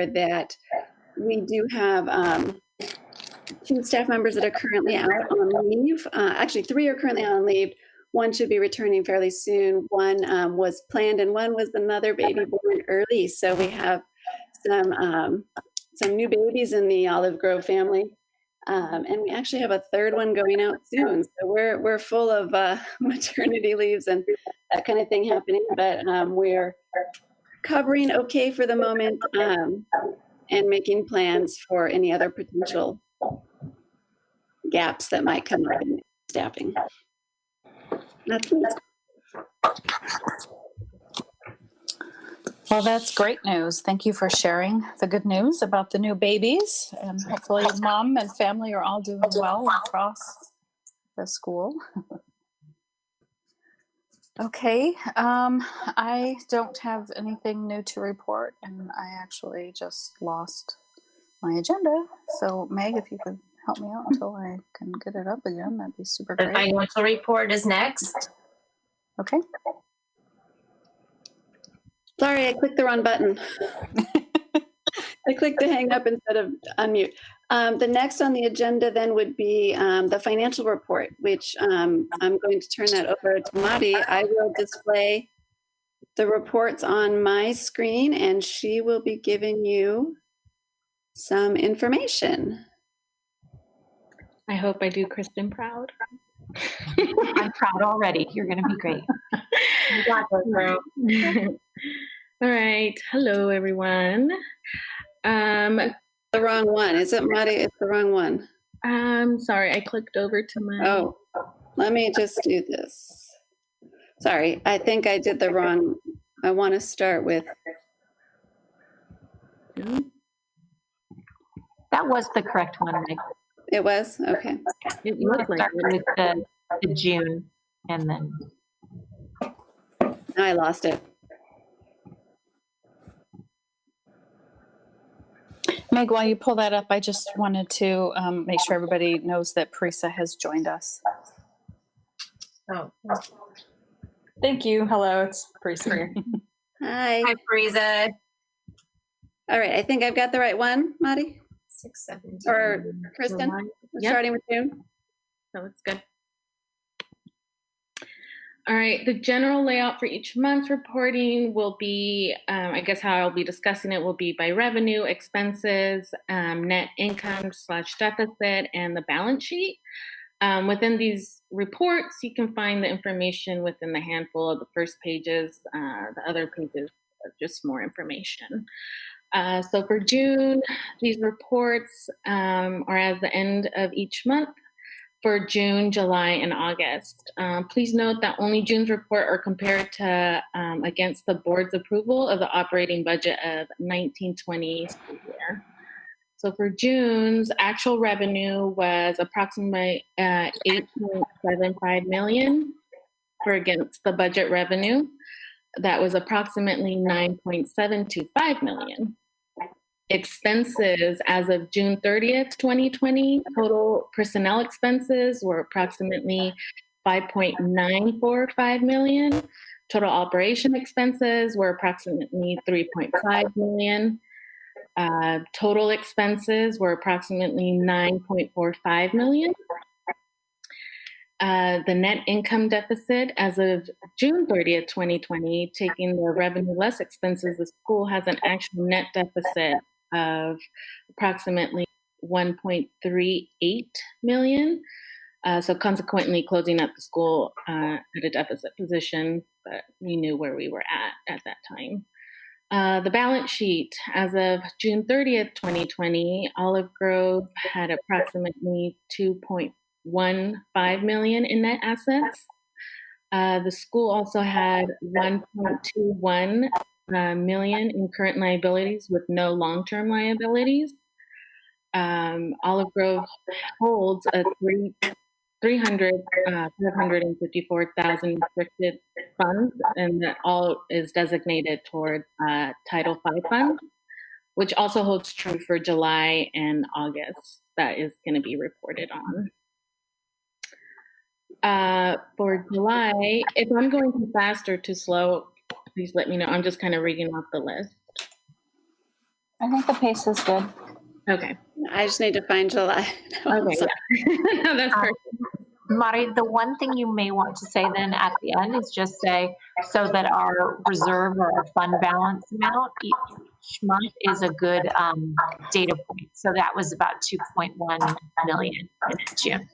that we do have 2 staff members that are currently out on leave. Actually, 3 are currently on leave. One should be returning fairly soon. One was planned, and one was another baby born early. So we have some new babies in the Olive Grove family. And we actually have a third one going out soon. So we're full of maternity leaves and that kind of thing happening. But we're covering okay for the moment and making plans for any other potential gaps that might come up in staffing. That's it. Well, that's great news. Thank you for sharing the good news about the new babies. And hopefully mom and family are all doing well across the school. Okay, I don't have anything new to report, and I actually just lost my agenda. So Meg, if you could help me out until I can get it up again, that'd be super The great. financial report is next. Okay. Sorry, I clicked the wrong button. I clicked to hang up instead of unmute. The next on the agenda then would be the financial report, which I'm going to turn that over to Madi. I will display the reports on my screen, and she will be giving you some information. I hope I do Kristen proud. I'm proud already. You're going to be great. You got this, girl. All right. Hello, everyone. The wrong one. Is it, Madi? It's the wrong one. I'm sorry. I clicked over to my... Oh, let me just do this. Sorry. I think I did the wrong. I want to start with... That was the correct one, Meg. It was? Okay. It You looked can like start with the June and then... Now I lost it. Meg, while you pull that up, I just wanted to make sure everybody knows that Parisa has joined us. Oh. Thank you. Hello, it's Parisa here. Hi. Hi, Frieza. All right. I think I've got the right one, Madi? 6, 7, Or Kristen? Yep. Starting with you. that looks good. All right, the general layout for each month's reporting will be, I guess how I'll be discussing it will be by revenue, expenses, net income / deficit, and the balance sheet. Within these reports, you can find the information within the handful of the first pages. The other pages are just more information. So for June, these reports are as the end of each month. For June, July, and August. Please note that only June's report are compared to against the board's approval of the operating budget of 1920 school year. So for June's, actual revenue was approximately $8.75 million for against the budget revenue. That was approximately $9.725 million. Expenses as of June 30th, 2020, total personnel expenses were approximately $5.945 million. Total operation expenses were approximately $3.5 million. Total expenses were approximately $9.45 million. The net income deficit as of June 30th, 2020, taking the revenue less expenses, the school has an actual net deficit of approximately $1.38 million. So consequently closing up the school at a deficit position, but we knew where we were at that time. The balance sheet as of June 30th, 2020, Olive Grove had approximately $2.15 million in net assets. The school also had $1.21 million in current liabilities with no long-term liabilities. Olive Grove holds a $554,000 restricted funds, and that all is designated towards Title V funds, which also holds true for July and August. That is going to be reported on. For July, if I'm going too fast or too slow, please let me know. I'm just kind of reading off the list. I think the pace is good. Okay. I just need to find July. Okay. So- Yeah. That's perfect. Mari, the one thing you may want to say then at the end is just say, so that our reserve or our fund balance amount each month is a good data point. So that was about 2.1 million in June.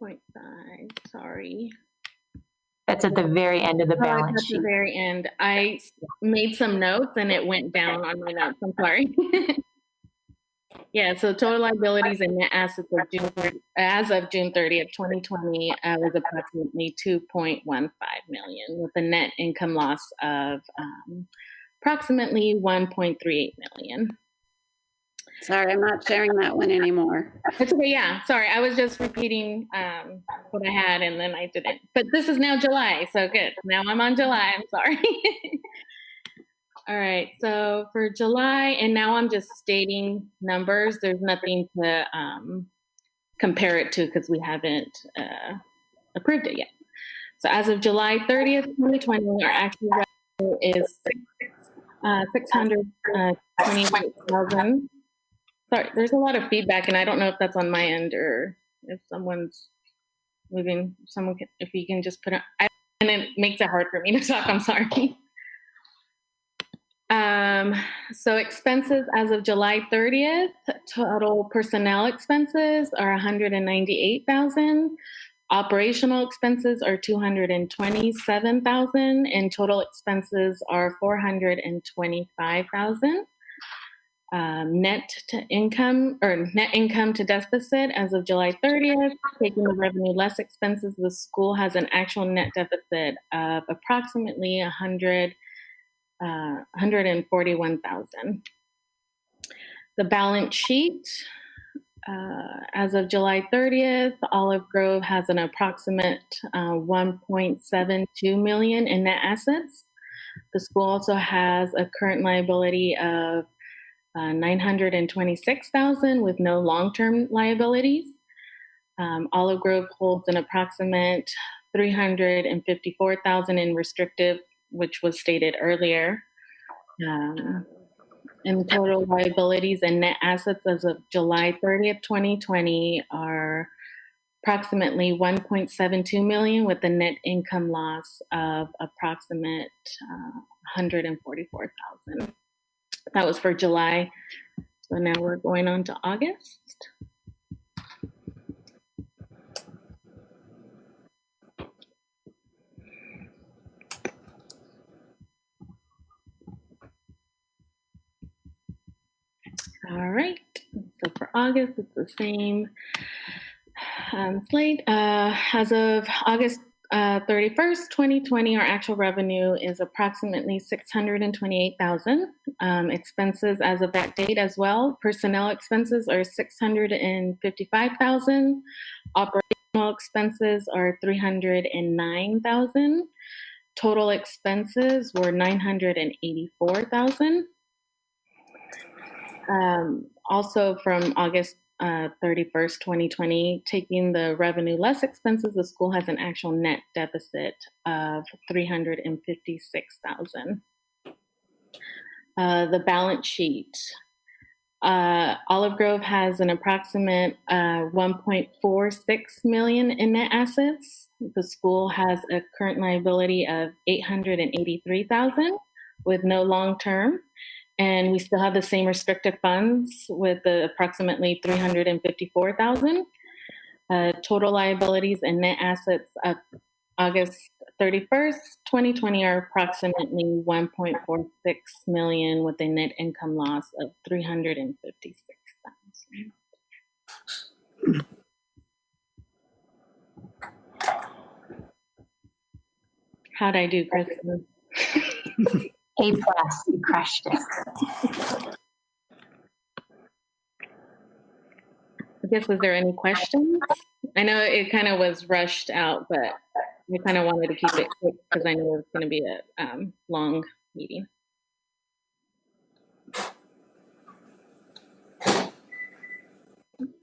2.5. Sorry. That's at the very end of the At balance the sheet. very end, I made some notes and it went down on my notes. I'm sorry. Yeah, so total liabilities and net assets of as of June 30th, 2020 was approximately 2.15 million with a net income loss of approximately 1.38 million. Sorry, I'm not sharing that one anymore. It's okay, yeah, sorry, I was just repeating what I had and then I didn't. But this is now July, so good. Now I'm on July, I'm sorry. All right, so for July, and now I'm just stating numbers. There's nothing to compare it to because we haven't approved it yet. So as of July 30th, 2020, our actual revenue is 628,000. Sorry, there's a lot of feedback, and I don't know if that's on my end or if someone's moving. Someone, if you can just put it, and it makes it hard for me to talk. I'm sorry. So expenses as of July 30th, total personnel expenses are 198,000. Operational expenses are 227,000 and total expenses are 425,000. Net income to deficit as of July 30th, taking the revenue less expenses, the school has an actual net deficit of approximately 141,000. The balance sheet, as of July 30th, Olive Grove has an approximate 1.72 million in net assets. The school also has a current liability of 926,000 with no long-term liabilities. Olive Grove holds an approximate 354,000 in restrictive, which was stated earlier. And total liabilities and net assets as of July 30th, 2020 are approximately 1.72 million with a net income loss of approximate 144,000. That was for July. So now we're going on to August. All right, so for August, it's the same slate. As of August 31st, 2020, our actual revenue is approximately 628,000. Expenses as of that date as well, personnel expenses are 655,000. Operational expenses are 309,000. Total expenses were 984,000. Also from August 31st, 2020, taking the revenue less expenses, the school has an actual net deficit of 356,000. The balance sheet. Olive Grove has an approximate 1.46 million in net assets. The school has a current liability of 883,000 with no long term. And we still have the same restricted funds with the approximately 354,000. Total liabilities and net assets of August 31st, 2020 are approximately 1.46 million with a net income loss of 356,000. How'd I do, Kristen? A+, you crushed it. I guess, was there any questions? I know it kind of was rushed out, but I kind of wanted to keep it quick because I knew it was going to be a long meeting.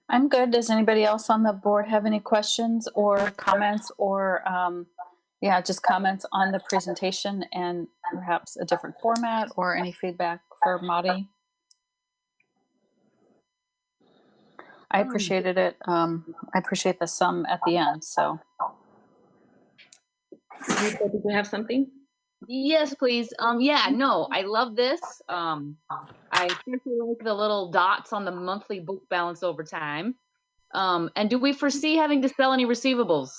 I'm good. Does anybody else on the board have any questions or comments or, just comments on the presentation and perhaps a different format or any feedback for Madi. I appreciated it. I appreciate the sum at the end. So Rachel, did you have something? Yes, please. Yeah, no, I love this. I especially like the little dots on the monthly book balance over time. And do we foresee having to sell any receivables?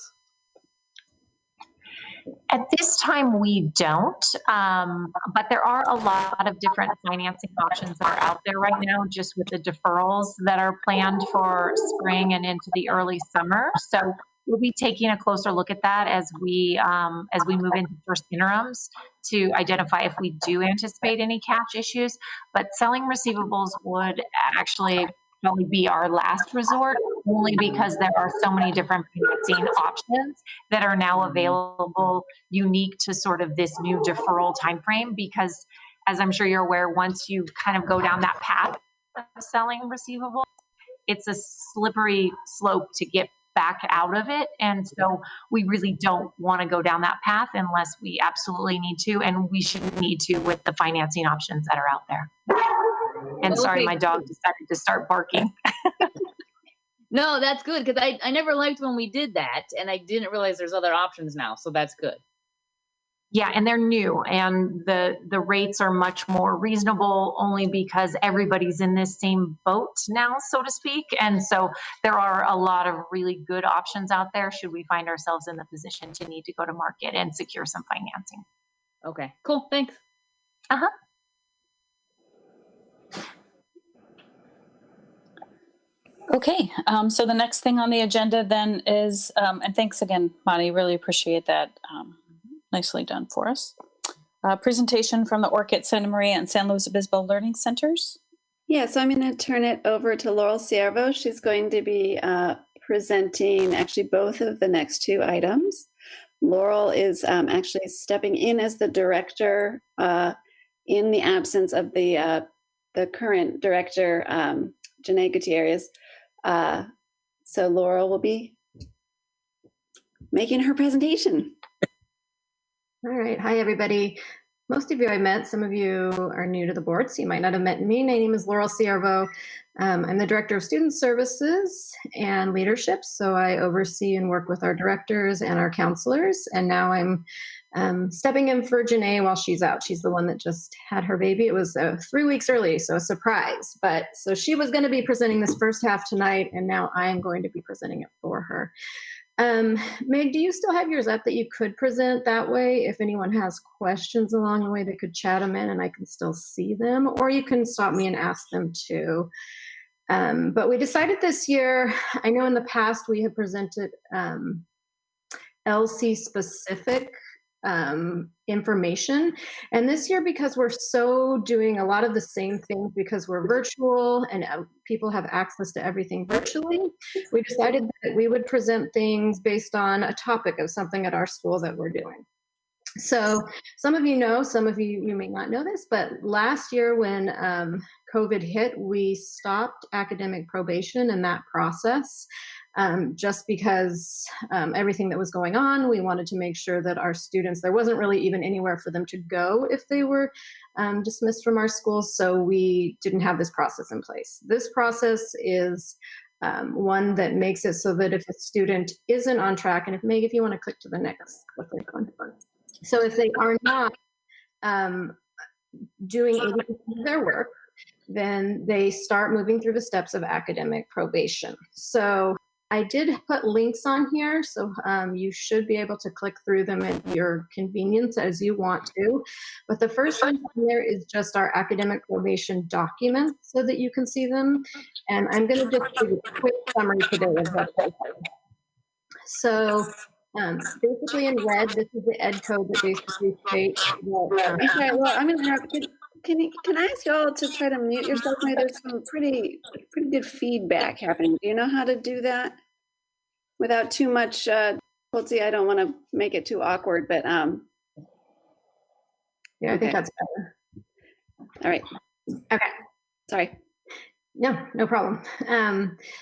At this time, we don't, but there are a lot of different financing options that are out there right now, just with the deferrals that are planned for spring and into the early summer. So we'll be taking a closer look at that as we move into first interims to identify if we do anticipate any cash issues. But selling receivables would actually probably be our last resort, only because there are so many different financing options that are now available, unique to sort of this new deferral timeframe. Because as I'm sure you're aware, once you kind of go down that path of selling receivables, it's a slippery slope to get back out of it. And so we really don't want to go down that path unless we absolutely need to, and we shouldn't need to with the financing options that are out there. And sorry, my dog decided to start barking. No, that's good, because I never liked when we did that, and I didn't realize there's other options now, so that's good. Yeah, and they're new, and the rates are much more reasonable only because everybody's in this same boat now, so to speak. And so there are a lot of really good options out there should we find ourselves in the position to need to go to market and secure some financing. Okay, cool, thanks. Uh-huh. okay, so the next thing on the agenda then is, and thanks again, Madi, really appreciate that. Nicely done for us. Presentation from the Orchid, Santa Maria, and San Luis Obispo Learning Centers. Yeah, so I'm going to turn it over to Laurel Ciervo. She's going to be presenting actually both of the next two items. Laurel is actually stepping in as the director in the absence of the current director, Janae Gutierrez. So Laurel will be making her presentation. All right. Hi, everybody. Most of you I met. Some of you are new to the board, so you might not have met me. My name is Laurel Ciervo. I'm the Director of Student Services and Leadership, so I oversee and work with our directors and our counselors. And now I'm stepping in for Janae while she's out. She's the one that just had her baby. It was 3 weeks early, so a surprise. But so she was going to be presenting this first half tonight, and now I am going to be presenting it for her. Meg, do you still have yours up that you could present that way? If anyone has questions along the way, they could chat them in and I can still see them, or you can stop me and ask them too. But we decided this year, I know in the past we have presented LC specific information. And this year, because we're so doing a lot of the same things because we're virtual and people have access to everything virtually, we decided that we would present things based on a topic of something at our school that we're doing. So some of you know, some of you may not know this, but last year when COVID hit, we stopped academic probation and that process. Just because everything that was going on, we wanted to make sure that our students, there wasn't really even anywhere for them to go if they were dismissed from our schools, so we didn't have this process in place. This process is one that makes it so that if a student isn't on track, and if Meg, if you want to click to the next, so if they are not doing 80% of their work, then they start moving through the steps of academic probation. So I did put links on here, so you should be able to click through them at your convenience as you want to. But the first one there is just our academic probation documents so that you can see them. And I'm going to just give a quick summary today of what they are. So basically in red, this is the ed code that basically states that, I'm sorry, well, I'm going to interrupt. Can I ask you all to try to mute yourself? There's some pretty good feedback happening. Do you know how to do that without too much difficulty? I don't want to make it too awkward, but yeah, I think that's better. All right. Okay. Sorry. No problem.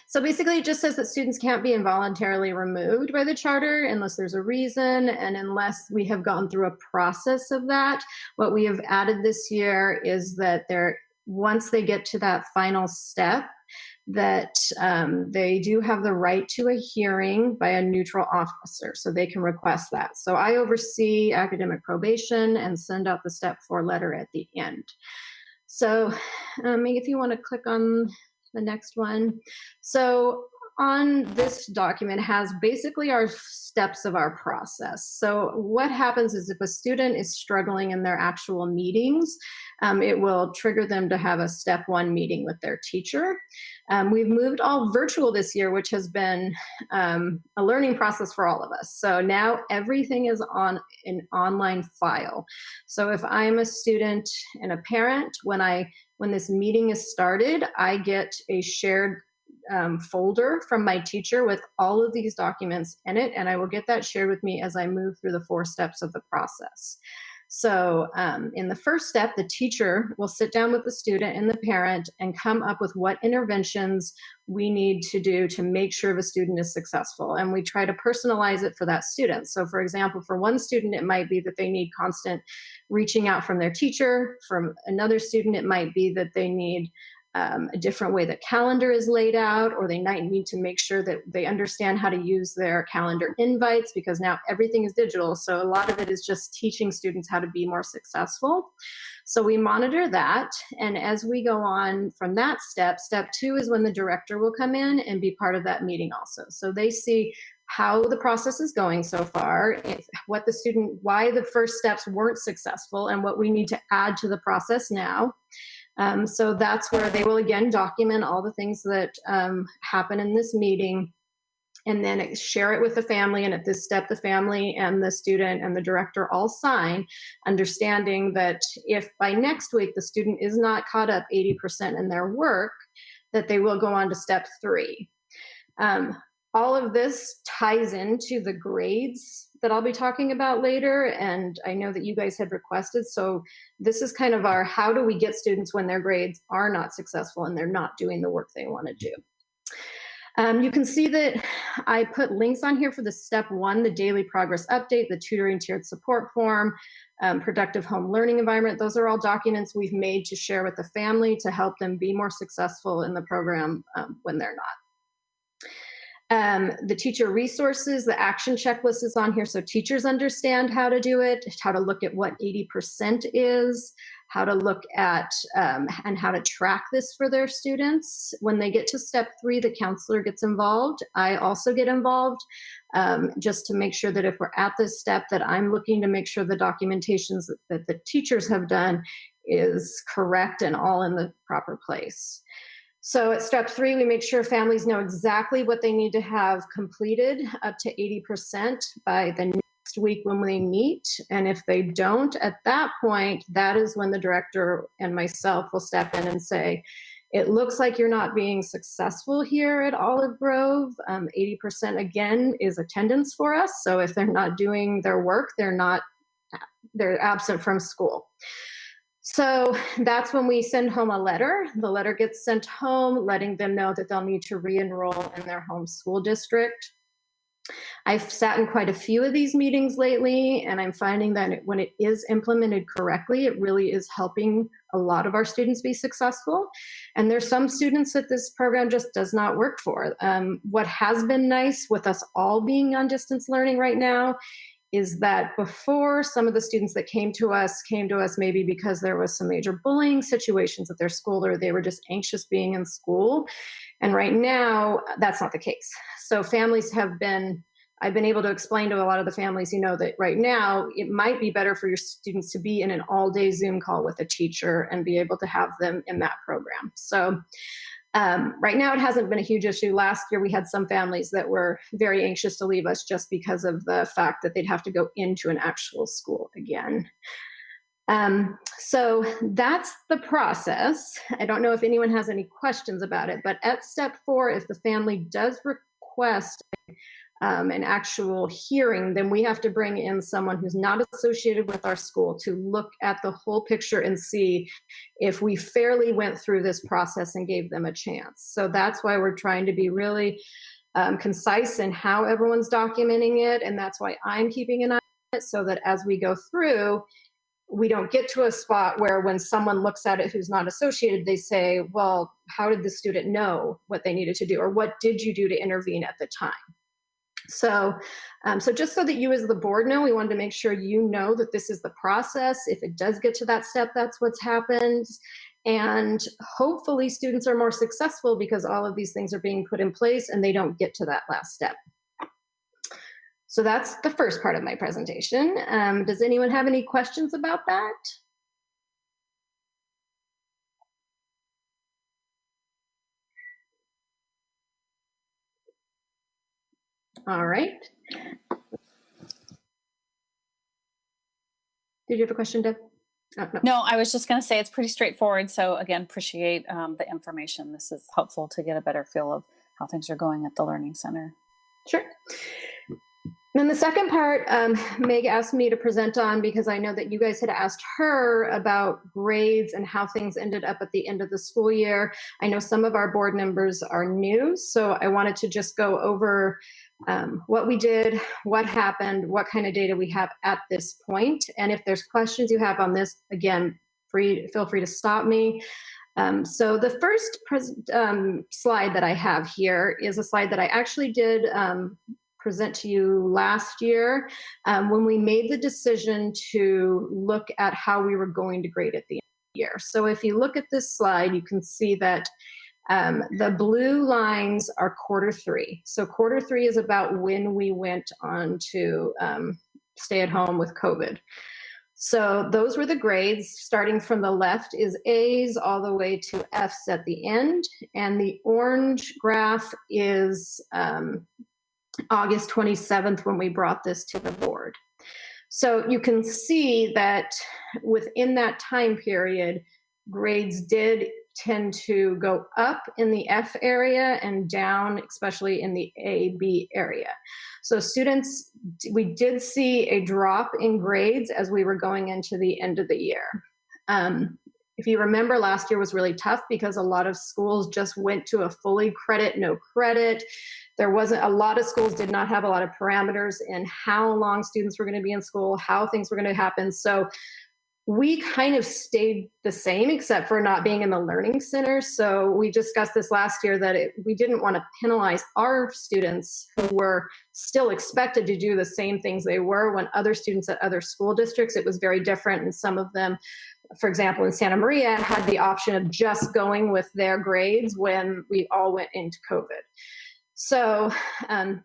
So basically, it just says that students can't be involuntarily removed by the charter unless there's a reason and unless we have gone through a process of that. What we have added this year is that once they get to that final step, that they do have the right to a hearing by a neutral officer, so they can request that. So I oversee academic probation and send out the step 4 letter at the end. So if you want to click on the next one. So on this document has basically our steps of our process. So what happens is if a student is struggling in their actual meetings, it will trigger them to have a step 1 meeting with their teacher. We've moved all virtual this year, which has been a learning process for all of us. So now everything is on an online file. So if I'm a student and a parent, when this meeting is started, I get a shared folder from my teacher with all of these documents in it, and I will get that shared with me as I move through the 4 steps of the process. So in the first step, the teacher will sit down with the student and the parent and come up with what interventions we need to do to make sure the student is successful. And we try to personalize it for that student. So for example, for one student, it might be that they need constant reaching out from their teacher. From another student, it might be that they need a different way that calendar is laid out, or they might need to make sure that they understand how to use their calendar invites, because now everything is digital. So a lot of it is just teaching students how to be more successful. So we monitor that. And as we go on from that step 2 is when the director will come in and be part of that meeting also. So they see how the process is going so far, why the first steps weren't successful, and what we need to add to the process now. So that's where they will again document all the things that happen in this meeting, and then share it with the family. And at this step, the family and the student and the director all sign, understanding that if by next week the student is not caught up 80% in their work, that they will go on to step 3. All of this ties into the grades that I'll be talking about later, and I know that you guys had requested. So this is kind of our, how do we get students when their grades are not successful and they're not doing the work they want to do. You can see that I put links on here for the step 1, the daily progress update, the tutoring tiered support form, productive home learning environment. Those are all documents we've made to share with the family to help them be more successful in the program when they're not. The teacher resources, the action checklist is on here so teachers understand how to do it, how to look at what 80% is, how to look at and how to track this for their students. When they get to step 3, the counselor gets involved. I also get involved just to make sure that if we're at this step, that I'm looking to make sure the documentations that the teachers have done is correct and all in the proper place. So at step 3, we make sure families know exactly what they need to have completed up to 80% by the next week when we meet. And if they don't, at that point, that is when the director and myself will step in and say, it looks like you're not being successful here at Olive Grove. 80% again is attendance for us. So if they're not doing their work, they're absent from school. So that's when we send home a letter. The letter gets sent home, letting them know that they'll need to re-enroll in their home school district. I've sat in quite a few of these meetings lately, and I'm finding that when it is implemented correctly, it really is helping a lot of our students be successful. And there's some students that this program just does not work for. What has been nice with us all being on distance learning right now is that before, some of the students that came to us maybe because there was some major bullying situations at their school, or they were just anxious being in school. And right now, that's not the case. So families I've been able to explain to a lot of the families, that right now it might be better for your students to be in an all-day Zoom call with a teacher and be able to have them in that program. So right now it hasn't been a huge issue. Last year we had some families that were very anxious to leave us just because of the fact that they'd have to go into an actual school again. So that's the process. I don't know if anyone has any questions about it, but at step 4, if the family does request an actual hearing, then we have to bring in someone who's not associated with our school to look at the whole picture and see if we fairly went through this process and gave them a chance. So that's why we're trying to be really concise in how everyone's documenting it. And that's why I'm keeping an eye on it, so that as we go through, we don't get to a spot where when someone looks at it who's not associated, they say, well, how did the student know what they needed to do? Or what did you do to intervene at the time? So, so just so that you as the board know, we wanted to make sure you know that this is the process. If it does get to that step, that's what's happened. And hopefully students are more successful because all of these things are being put in place and they don't get to that last step. So that's the first part of my presentation. Does anyone have any questions about that? All right. Did you have a question, Deb? Oh, no. No, I was just going to say it's pretty straightforward. So again, appreciate the information. This is helpful to get a better feel of how things are going at the Learning Center. Sure. Then the second part, Meg asked me to present on because I know that you guys had asked her about grades and how things ended up at the end of the school year. I know some of our board members are new, so I wanted to just go over what we did, what happened, what kind of data we have at this point. And if there's questions you have on this, again, feel free to stop me. So the first slide that I have here is a slide that I actually did present to you last year when we made the decision to look at how we were going to grade at the end of the year. So if you look at this slide, you can see that the blue lines are Q3. So Q3 is about when we went on to stay at home with COVID. So those were the grades. Starting from the left is A's all the way to F's at the end. And the orange graph is August 27th when we brought this to the board. So you can see that within that time period, grades did tend to go up in the F area and down, especially in the A, B area. So students, we did see a drop in grades as we were going into the end of the year. If you remember, last year was really tough because a lot of schools just went to a fully credit, no credit. There wasn't, a lot of schools did not have a lot of parameters in how long students were going to be in school, how things were going to happen. So we kind of stayed the same except for not being in the learning center. So we discussed this last year that we didn't want to penalize our students who were still expected to do the same things they were when other students at other school districts, it was very different. And some of them, for example, in Santa Maria, had the option of just going with their grades when we all went into COVID. So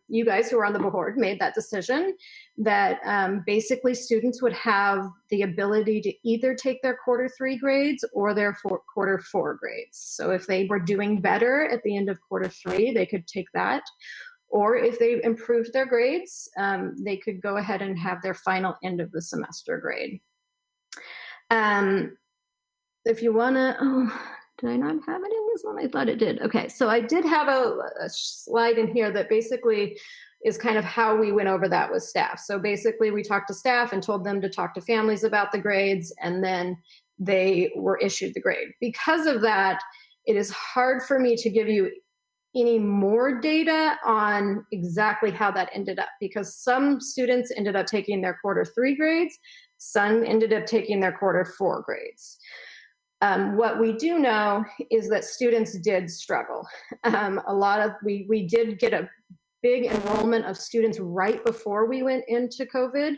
you guys who are on the board made that decision that basically students would have the ability to either take their Q3 grades or their Q4 grades. So if they were doing better at the end of Q3, they could take that. Or if they improved their grades, they could go ahead and have their final end of the semester grade. If you want to, did I not have it in this one? I thought it did. Okay, so I did have a slide in here that basically is kind of how we went over that with staff. So basically we talked to staff and told them to talk to families about the grades, and then they were issued the grade. Because of that, it is hard for me to give you any more data on exactly how that ended up, because some students ended up taking their Q3 grades, some ended up taking their Q4 grades. What we do know is that students did struggle. We did get a big enrollment of students right before we went into COVID,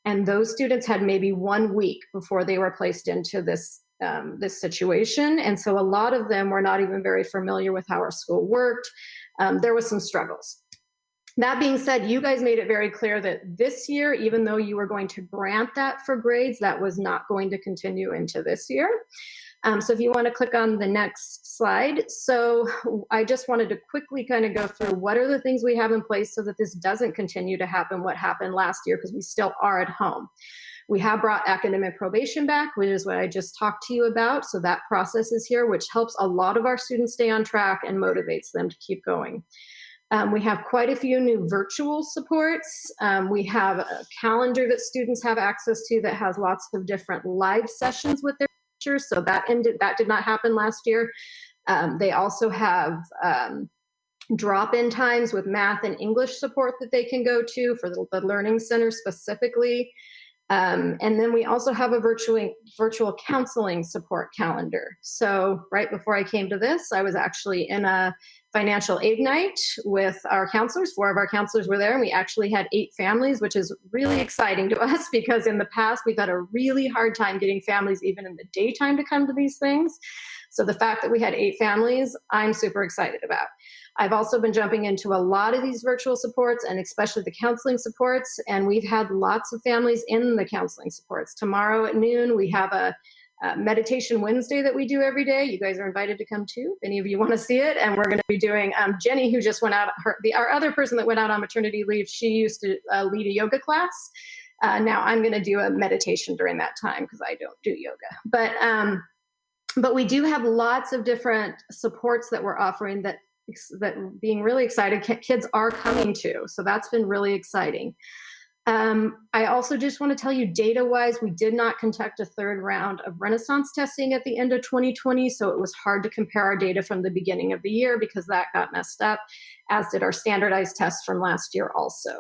and those students had maybe 1 week before they were placed into this situation. And so a lot of them were not even very familiar with how our school worked. There was some struggles. That being said, you guys made it very clear that this year, even though you were going to grant that for grades, that was not going to continue into this year. So if you want to click on the next slide. So I just wanted to quickly kind of go through what are the things we have in place so that this doesn't continue to happen what happened last year, because we still are at home. We have brought academic probation back, which is what I just talked to you about. So that process is here, which helps a lot of our students stay on track and motivates them to keep going. We have quite a few new virtual supports. We have a calendar that students have access to that has lots of different live sessions with their teachers. So that did not happen last year. They also have drop-in times with math and English support that they can go to for the Learning Center specifically. And then we also have a virtual counseling support calendar. So right before I came to this, I was actually in a financial aid night with our counselors. 4 of our counselors were there, and we actually had 8 families, which is really exciting to us because in the past we've had a really hard time getting families even in the daytime to come to these things. So the fact that we had 8 families, I'm super excited about. I've also been jumping into a lot of these virtual supports and especially the counseling supports, and we've had lots of families in the counseling supports. Tomorrow at noon, we have a Meditation Wednesday that we do every day. You guys are invited to come too, if any of you want to see it. And we're going to be doing, Jenny, who just went out, our other person that went out on maternity leave, she used to lead a yoga class. Now I'm going to do a meditation during that time because I don't do yoga. But we do have lots of different supports that we're offering that being really excited, kids are coming to. So that's been really exciting. I also just want to tell you data-wise, we did not conduct a 3rd round of Renaissance testing at the end of 2020. So it was hard to compare our data from the beginning of the year because that got messed up, as did our standardized tests from last year also.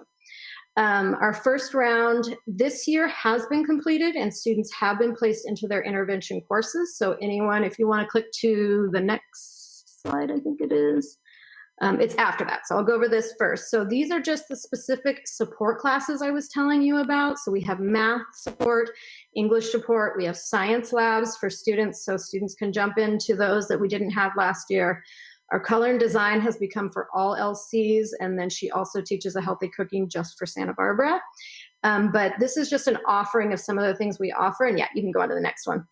Our first round this year has been completed and students have been placed into their intervention courses. So anyone, if you want to click to the next slide, I think it is. It's after that. So I'll go over this first. So these are just the specific support classes I was telling you about. So we have math support, English support. We have science labs for students. So students can jump into those that we didn't have last year. Our color and design has become for all LCs. And then she also teaches a healthy cooking just for Santa Barbara. But this is just an offering of some of the things we offer. And yeah, you can go on to the next one.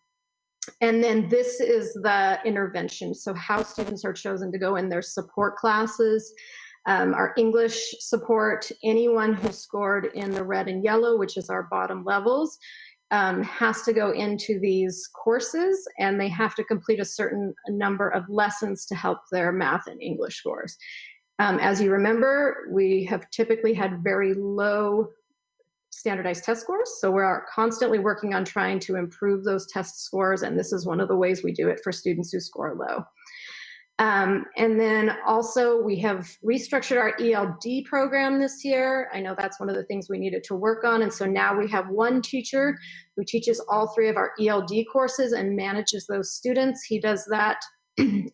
And then this is the intervention. So how students are chosen to go in their support classes. Our English support, anyone who scored in the red and yellow, which is our bottom levels, has to go into these courses and they have to complete a certain number of lessons to help their math and English scores. As you remember, we have typically had very low standardized test scores. So we're constantly working on trying to improve those test scores. And this is one of the ways we do it for students who score low. And then also we have restructured our ELD program this year. I know that's one of the things we needed to work on. And so now we have one teacher who teaches all 3 of our ELD courses and manages those students. He does that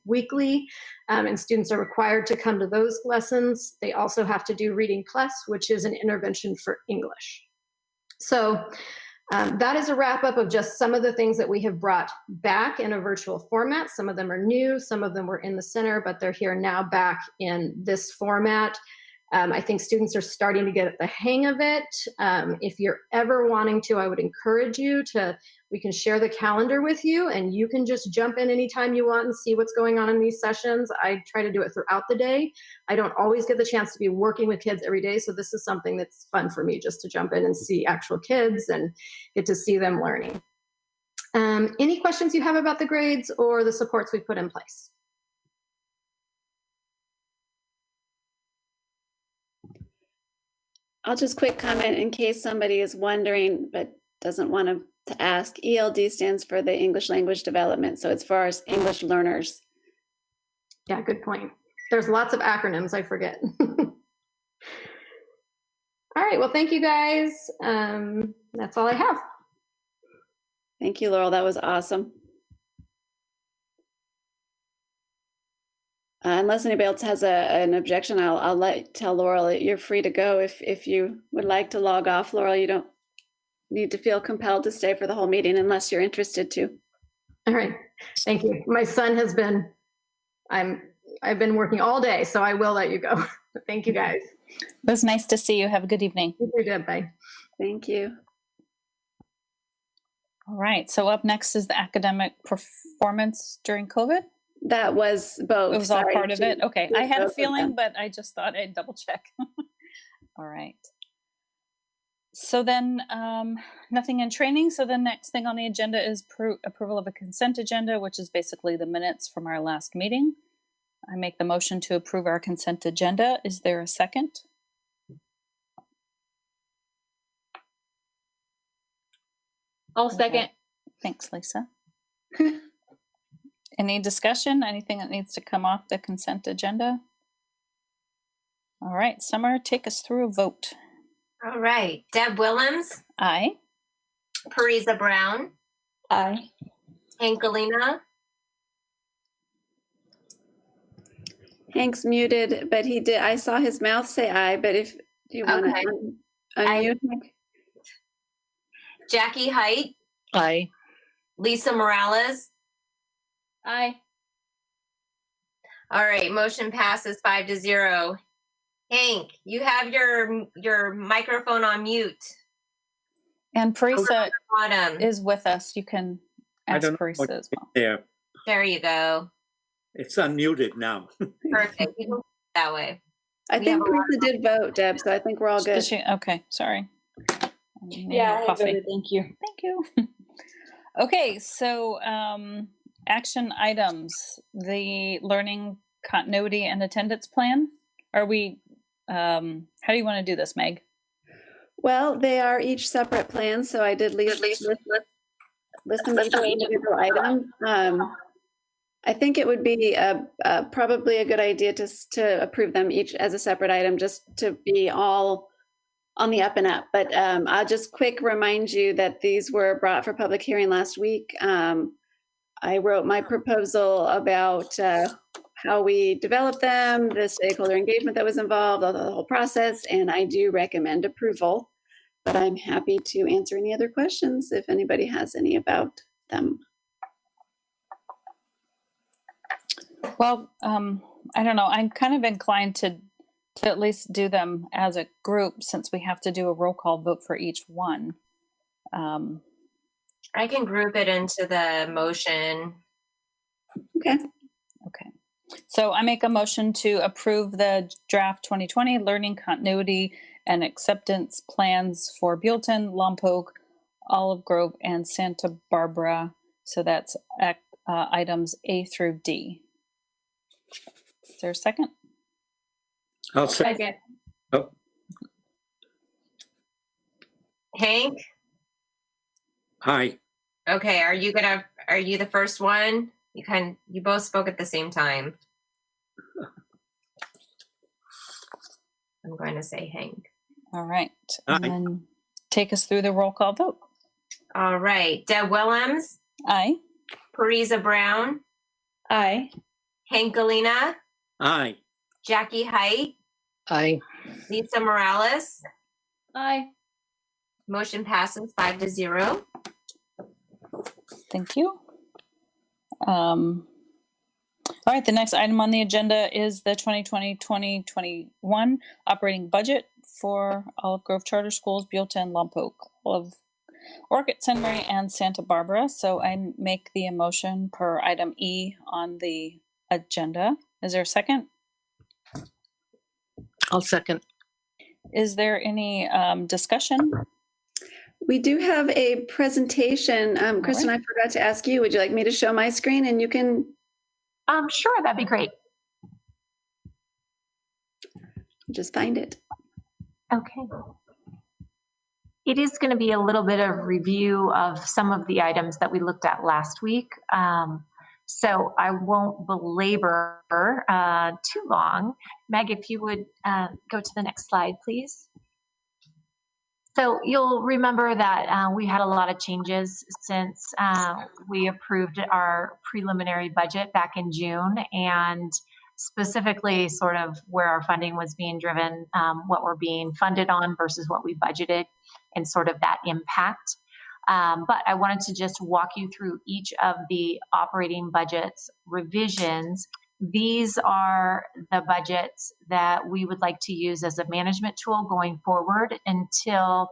weekly, and students are required to come to those lessons. They also have to do Reading Plus, which is an intervention for English. So that is a wrap up of just some of the things that we have brought back in a virtual format. Some of them are new, some of them were in the center, but they're here now back in this format. I think students are starting to get the hang of it. If you're ever wanting to, I would encourage you to, we can share the calendar with you and you can just jump in anytime you want and see what's going on in these sessions. I try to do it throughout the day. I don't always get the chance to be working with kids every day. So this is something that's fun for me just to jump in and see actual kids and get to see them learning. Any questions you have about the grades or the supports we put in place? I'll just quick comment in case somebody is wondering but doesn't want to ask. ELD stands for the English Language Development, so it's for our English learners. Yeah, good point. There's lots of acronyms, I forget. All right, well, thank you guys. That's all I have. Thank you, Laurel. That was awesome. Unless anybody else has an objection, I'll tell Laurel that you're free to go if you would like to log off. Laurel, you don't need to feel compelled to stay for the whole meeting unless you're interested to. All right, thank you. My son has been, I've been working all day, so I will let you go. Thank you guys. It was nice to see you. Have a good evening. You too, Deb. Bye. Thank you. All right, so up next is the academic performance during COVID. That was both. It was all part of it. Okay, I had a both of feeling, them. but I just thought I'd double check. All right. So then nothing in training. So the next thing on the agenda is approval of a consent agenda, which is basically the minutes from our last meeting. I make the motion to approve our consent agenda. Is there a second? I'll second. Thanks, Lisa. Any discussion? Anything that needs to come off the consent agenda? All right, Summer, take us through a vote. All right. Deb Willems, Aye. Parisa Brown, Aye. Hank Galena, Hank's muted, but he did. I saw his mouth say aye, but if you want Okay. to unmute Hank. Jackie Height, Aye. Lisa Morales. Aye. All right. Motion passes 5-0. Hank, you have your microphone on mute. And Parisa Bottom. is with us. You can I ask don't know Parisa what as well. there. There you go. It's unmuted now. Perfect. You can that way. I We think have a lot Teresa did vote, Deb, so I think we're all good. Did she? Okay, sorry. Yeah, I Coffee. voted. Thank you. Thank you. Okay, so action items, the learning continuity and attendance plan. Are we, how do you want to do this, Meg? Well, they are each separate plans, so I did list them each as individual items. I think it would be probably a good idea to approve them each as a separate item, just to be all on the up and up. But I'll just quick remind you that these were brought for public hearing last week. I wrote my proposal about how we developed them, the stakeholder engagement that was involved, the whole process, and I do recommend approval. But I'm happy to answer any other questions if anybody has any about them. Well, I don't know. I'm kind of inclined to at least do them as a group since we have to do a roll call vote for each one. I can group it into the motion. Okay. Okay. So I make a motion to approve the draft 2020 learning continuity and acceptance plans for Buellton, Lompoc, Olive Grove, and Santa Barbara. So that's items A through D. Is there a second? I'll say, Second. oh, Hank, aye. okay, are you the first one? You both spoke at the same time. I'm going to say Hank. All right. Aye. And then take us through the roll call vote. All right. Deb Willems, Aye. Parisa Brown, Aye. Hank Galena, Aye. Jackie Height, Aye. Lisa Morales. Aye. Motion passes 5-0. Thank you. All right, the next item on the agenda is the 2020-2021 operating budget for Olive Grove Charter Schools, Buellton, Lompoc, Orchid, Sunbury, and Santa Barbara. So I make the motion per item E on the agenda. Is there a second? I'll second. Is there any discussion? We do have a presentation. Kristen, I forgot to ask you, would you like me to show my screen and you can? Sure, that'd be great. Just find it. Okay. It is going to be a little bit of review of some of the items that we looked at last week. So I won't belabor too long. Meg, if you would go to the next slide, please. So you'll remember that we had a lot of changes since we approved our preliminary budget back in June, and specifically sort of where our funding was being driven, what we're being funded on versus what we budgeted, and sort of that impact. But I wanted to just walk you through each of the operating budgets revisions. These are the budgets that we would like to use as a management tool going forward until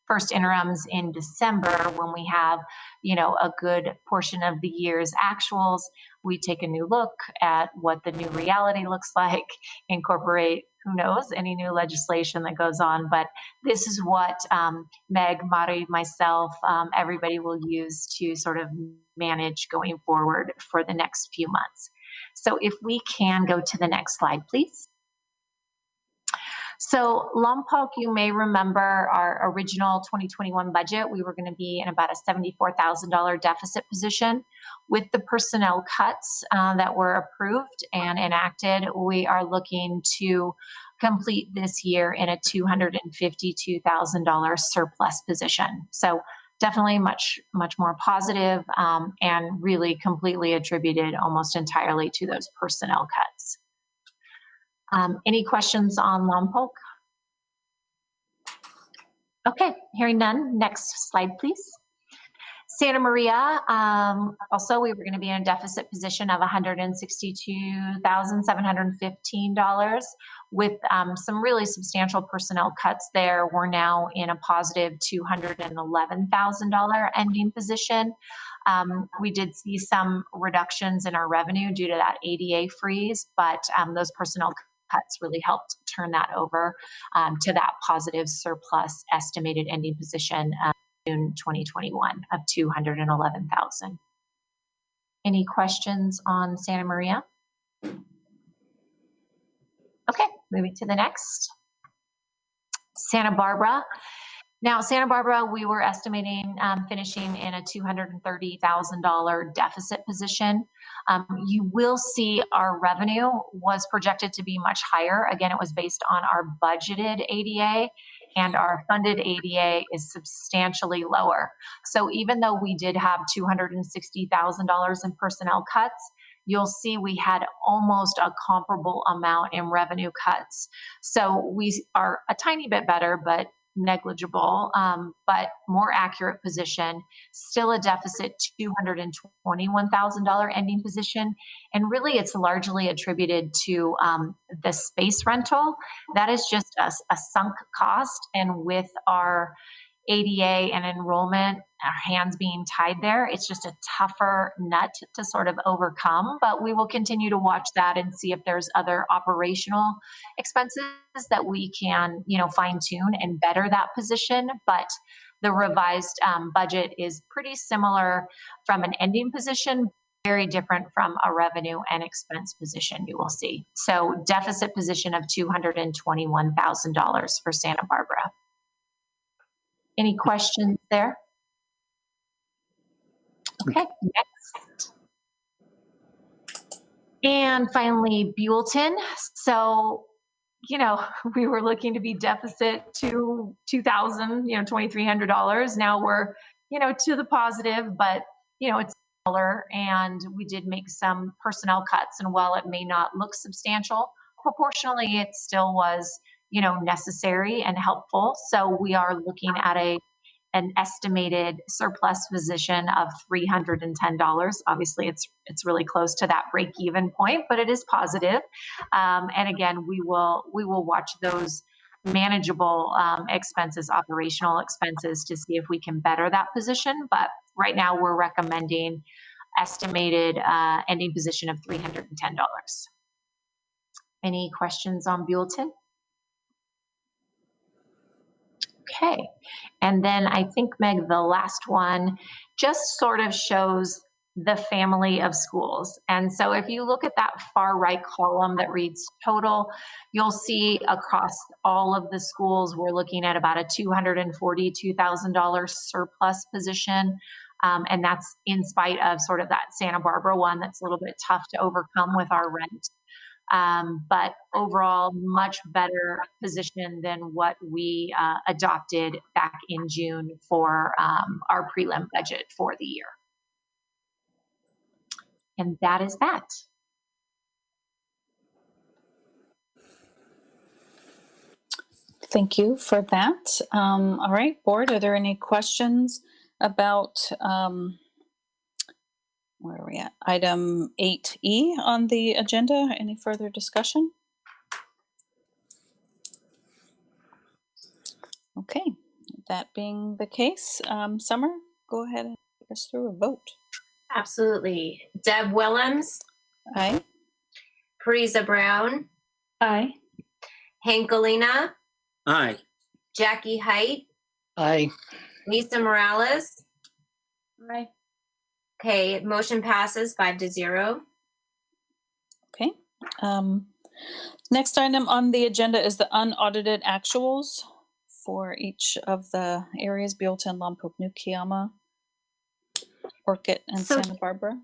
first interims in December, when we have, a good portion of the year's actuals. We take a new look at what the new reality looks like, incorporate, who knows, any new legislation that goes on. But this is what Meg, Mari, myself, everybody will use to sort of manage going forward for the next few months. So if we can go to the next slide, please. So Lompoc, you may remember our original 2021 budget, we were going to be in about a $74,000 deficit position. With the personnel cuts that were approved and enacted, we are looking to complete this year in a $252,000 surplus position. So definitely much more positive, and really completely attributed almost entirely to those personnel cuts. Any questions on Lompoc? Okay, hearing none. Next slide, please. Santa Maria, also we were going to be in a deficit position of $162,715 with some really substantial personnel cuts there. We're now in a positive $211,000 ending position. We did see some reductions in our revenue due to that ADA freeze, but those personnel cuts really helped turn that over to that positive surplus estimated ending position June 2021 of $211,000. Any questions on Santa Maria? Okay, moving to the next. Santa Barbara. Now, Santa Barbara, we were estimating finishing in a $230,000 deficit position. You will see our revenue was projected to be much higher. Again, it was based on our budgeted ADA, and our funded ADA is substantially lower. So even though we did have $260,000 in personnel cuts, you'll see we had almost a comparable amount in revenue cuts. So we are a tiny bit better, but negligible, but more accurate position, still a deficit $221,000 ending position. And really it's largely attributed to the space rental. That is just a sunk cost. And with our ADA and enrollment, our hands being tied there, it's just a tougher nut to sort of overcome, but we will continue to watch that and see if there's other operational expenses that we can, fine tune and better that position. But the revised budget is pretty similar from an ending position, very different from a revenue and expense position you will see. So deficit position of $221,000 for Santa Barbara. Any questions there? Okay, next. And finally, Buellton. So, we were looking to be deficit to $2,000, $2,300. Now we're, to the positive, but, it's smaller, and we did make some personnel cuts. And while it may not look substantial, proportionally, it still was, necessary and helpful. So we are looking at an estimated surplus position of $310. Obviously, it's really close to that break-even point, but it is positive. And again, we will watch those manageable expenses, operational expenses, to see if we can better that position. But right now, we're recommending estimated ending position of $310. Any questions on Buellton? Okay, and then I think, Meg, the last one just sort of shows the family of schools. And so if you look at that far right column that reads total, you'll see across all of the schools, we're looking at about a $242,000 surplus position. And that's in spite of sort of that Santa Barbara one that's a little bit tough to overcome with our rent. But overall, much better position than what we adopted back in June for our prelim budget for the year. And that is that. Thank you for that. All right, board, are there any questions about where are we at? Item 8E on the agenda. Any further discussion? Okay, that being the case, Summer, go ahead and take us through a vote. Absolutely. Deb Willems. Aye. Parisa Brown. Aye. Hank Galena. Aye. Jackie Height. Aye. Lisa Morales. Aye. Okay, motion passes 5-0. Next item on the agenda is the unaudited actuals for each of the areas: Buellton, Lompoc, New Kiama, Orchid, and So- Santa Barbara.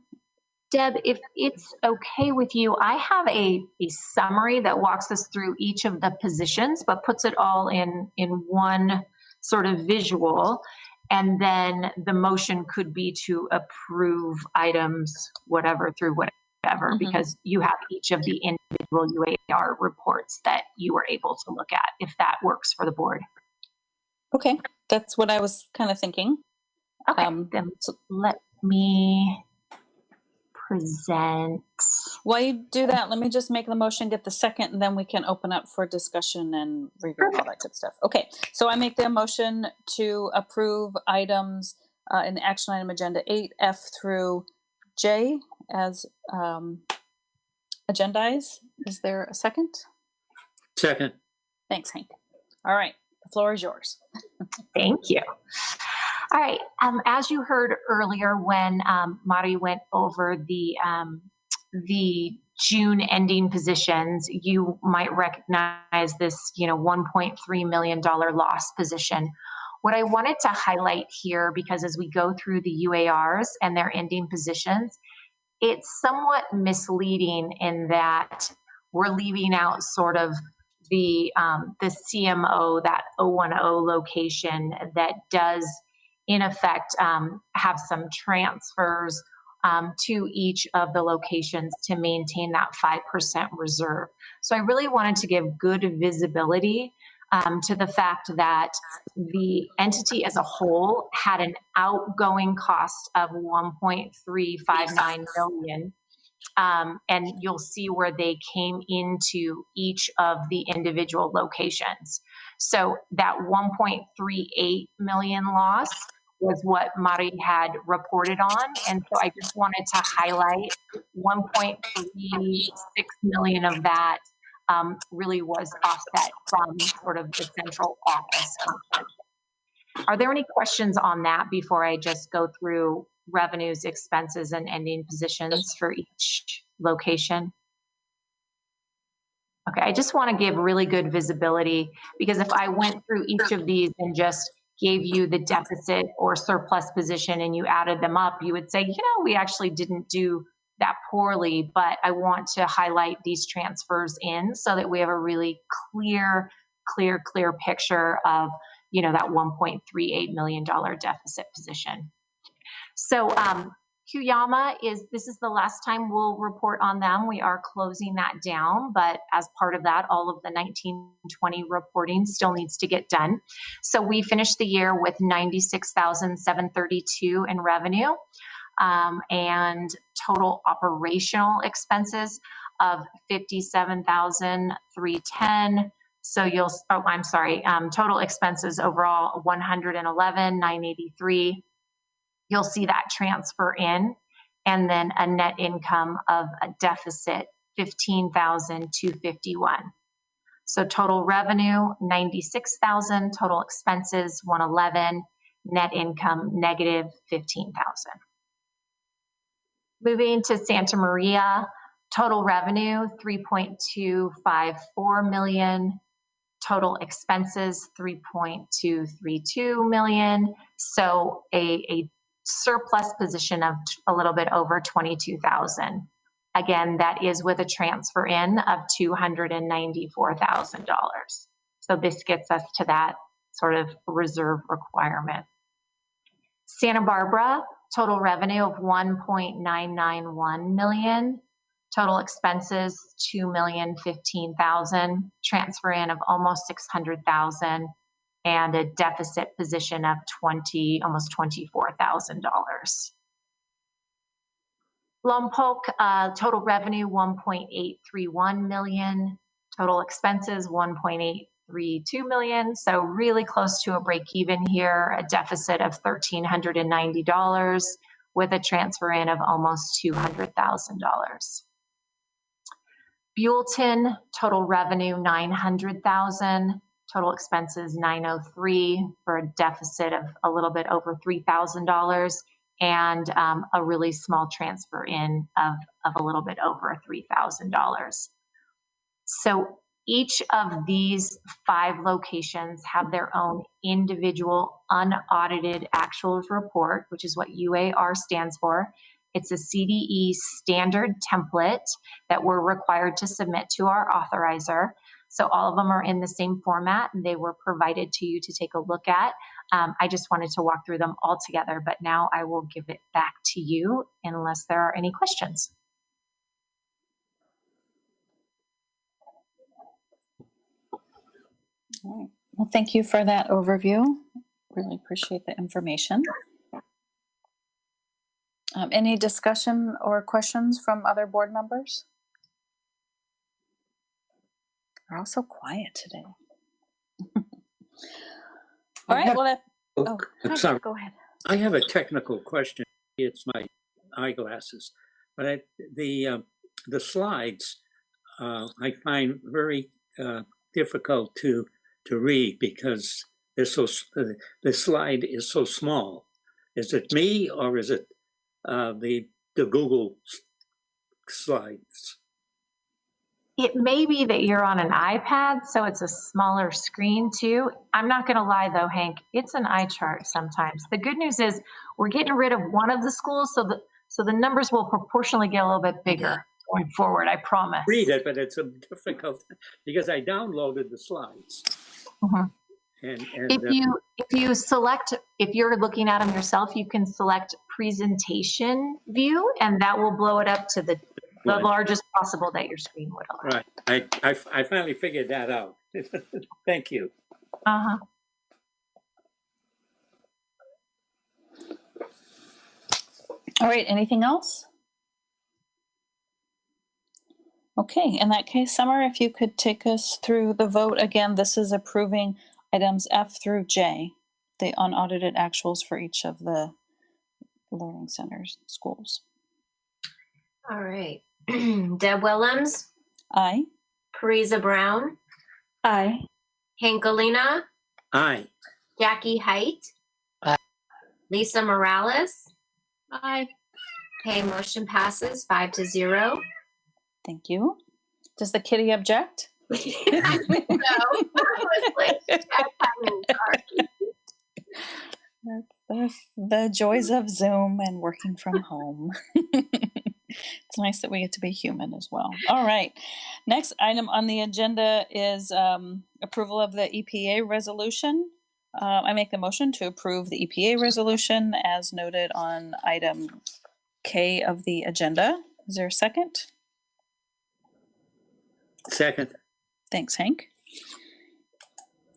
Deb, if it's okay with you, I have a summary that walks us through each of the positions, but puts it all in one sort of visual. And then the motion could be to approve items, whatever, through whatever, Mhm. because you have each of the individual UAR reports that you were able to look at, if that works for the board. Okay, that's what I was kind of thinking. Okay, Then let me present. while you do that, let me just make the motion, get the second, and then we can open up for discussion and review all that good stuff. Okay, so I make the motion to approve items in the action item agenda 8F through J as agendized. Is there a second? Second. Thanks, Hank. All right, the floor is yours. Thank you. All right. As you heard earlier, when Mari went over the June ending positions, you might recognize this, $1.3 million loss position. What I wanted to highlight here, because as we go through the UARs and their ending positions, it's somewhat misleading in that we're leaving out sort of the CMO, that 010 location that does in effect have some transfers to each of the locations to maintain that 5% reserve. So I really wanted to give good visibility to the fact that the entity as a whole had an outgoing cost of $1.359 million. And you'll see where they came into each of the individual locations. So that 1.38 million loss was what Mari had reported on. And so I just wanted to highlight 1.36 million of that really was offset from sort of the central office function. Are there any questions on that before I just go through revenues, expenses, and ending positions for each location? Okay, I just want to give really good visibility, because if I went through each of these and just gave you the deficit or surplus position and you added them up, you would say, we actually didn't do that poorly, but I want to highlight these transfers in so that we have a really clear picture of that $1.38 million deficit position. So Kuyama this is the last time we'll report on them. We are closing that down, but as part of that, all of the 1920 reporting still needs to get done. So we finished the year with $96,732 in revenue and total operational expenses of $57,310. So total expenses overall, $111,983. You'll see that transfer in, and then a net income of a deficit, $15,251. So total revenue, $96,000, total expenses, $111,000, net income, negative $15,000. Moving to Santa Maria, total revenue, $3.254 million. Total expenses, $3.232 million. So a surplus position of a little bit over $22,000. Again, that is with a transfer in of $294,000. So this gets us to that sort of reserve requirement. Santa Barbara, total revenue of $1.991 million. Total expenses, $2,015,000, transfer in of almost $600,000, and a deficit position of almost $24,000. Lompoc, total revenue, $1.831 million, total expenses, $1.832 million. So really close to a break even here, a deficit of $1,390 with a transfer in of almost $200,000. Buellton, total revenue $900,000, total expenses $903 for a deficit of a little bit over $3,000, and a really small transfer in of a little bit over $3,000. So each of these 5 locations have their own individual unaudited actuals report, which is what UAR stands for. It's a CDE standard template that we're required to submit to our authorizer. So all of them are in the same format and they were provided to you to take a look at. I just wanted to walk through them all together, but now I will give it back to you unless there are any questions. All right. Well, thank you for that overview. Really appreciate the information. Any discussion or questions from other board members? We're all so quiet today. All right. Well, I'm sorry. go ahead. I have a technical question. It's my eyeglasses, but the slides I find very difficult to read because they're so the slide is so small. Is it me or is it the Google slides? It may be that you're on an iPad, so it's a smaller screen too. I'm not gonna lie though, Hank, it's an eye chart sometimes. The good news is we're getting rid of one of the schools, so the numbers will proportionally get a little bit bigger going forward, I promise. Read it, but it's difficult because I downloaded the slides. Mhm. And if you're looking at them yourself, you can select presentation view, and that will blow it up to the Right. largest possible that your screen would allow. Right, I finally figured that out. Thank you. Uh-huh. All right. Anything else? Okay. In that case, Summer, if you could take us through the vote again. This is approving items F through J, the unaudited actuals for each of the learning centers, schools. All right. Deb Willems, Aye. Parisa Brown, Aye. Hank Galina, Aye. Jackie Height, Lisa Morales. Aye. Okay, motion passes 5-0. Thank you. Does the kitty object? No, I was like, That's the joys of Zoom and working from home. It's nice that we get to be human as well. All right. Next item on the agenda is approval of the EPA resolution. I make a motion to approve the EPA resolution as noted on item K of the agenda. Is there a second? Second. Thanks, Hank.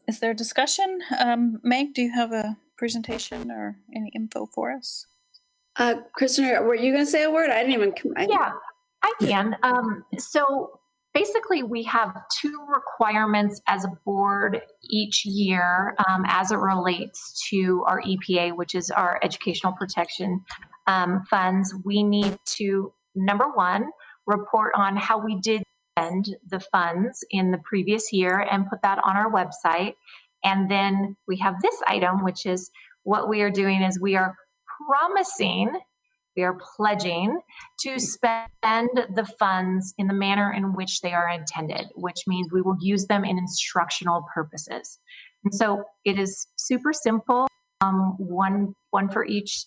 Is there discussion? Meg, do you have a presentation or any info for us? Kristen, were you going to say a word? I didn't even. Yeah, I can. So basically, we have 2 requirements as a board each year as it relates to our EPA, which is our Educational Protection Funds. We need to, number 1, report on how we did spend the funds in the previous year and put that on our website. And then we have this item, which is what we are doing is we are pledging to spend the funds in the manner in which they are intended, which means we will use them in instructional purposes. And so it is super simple. One for each,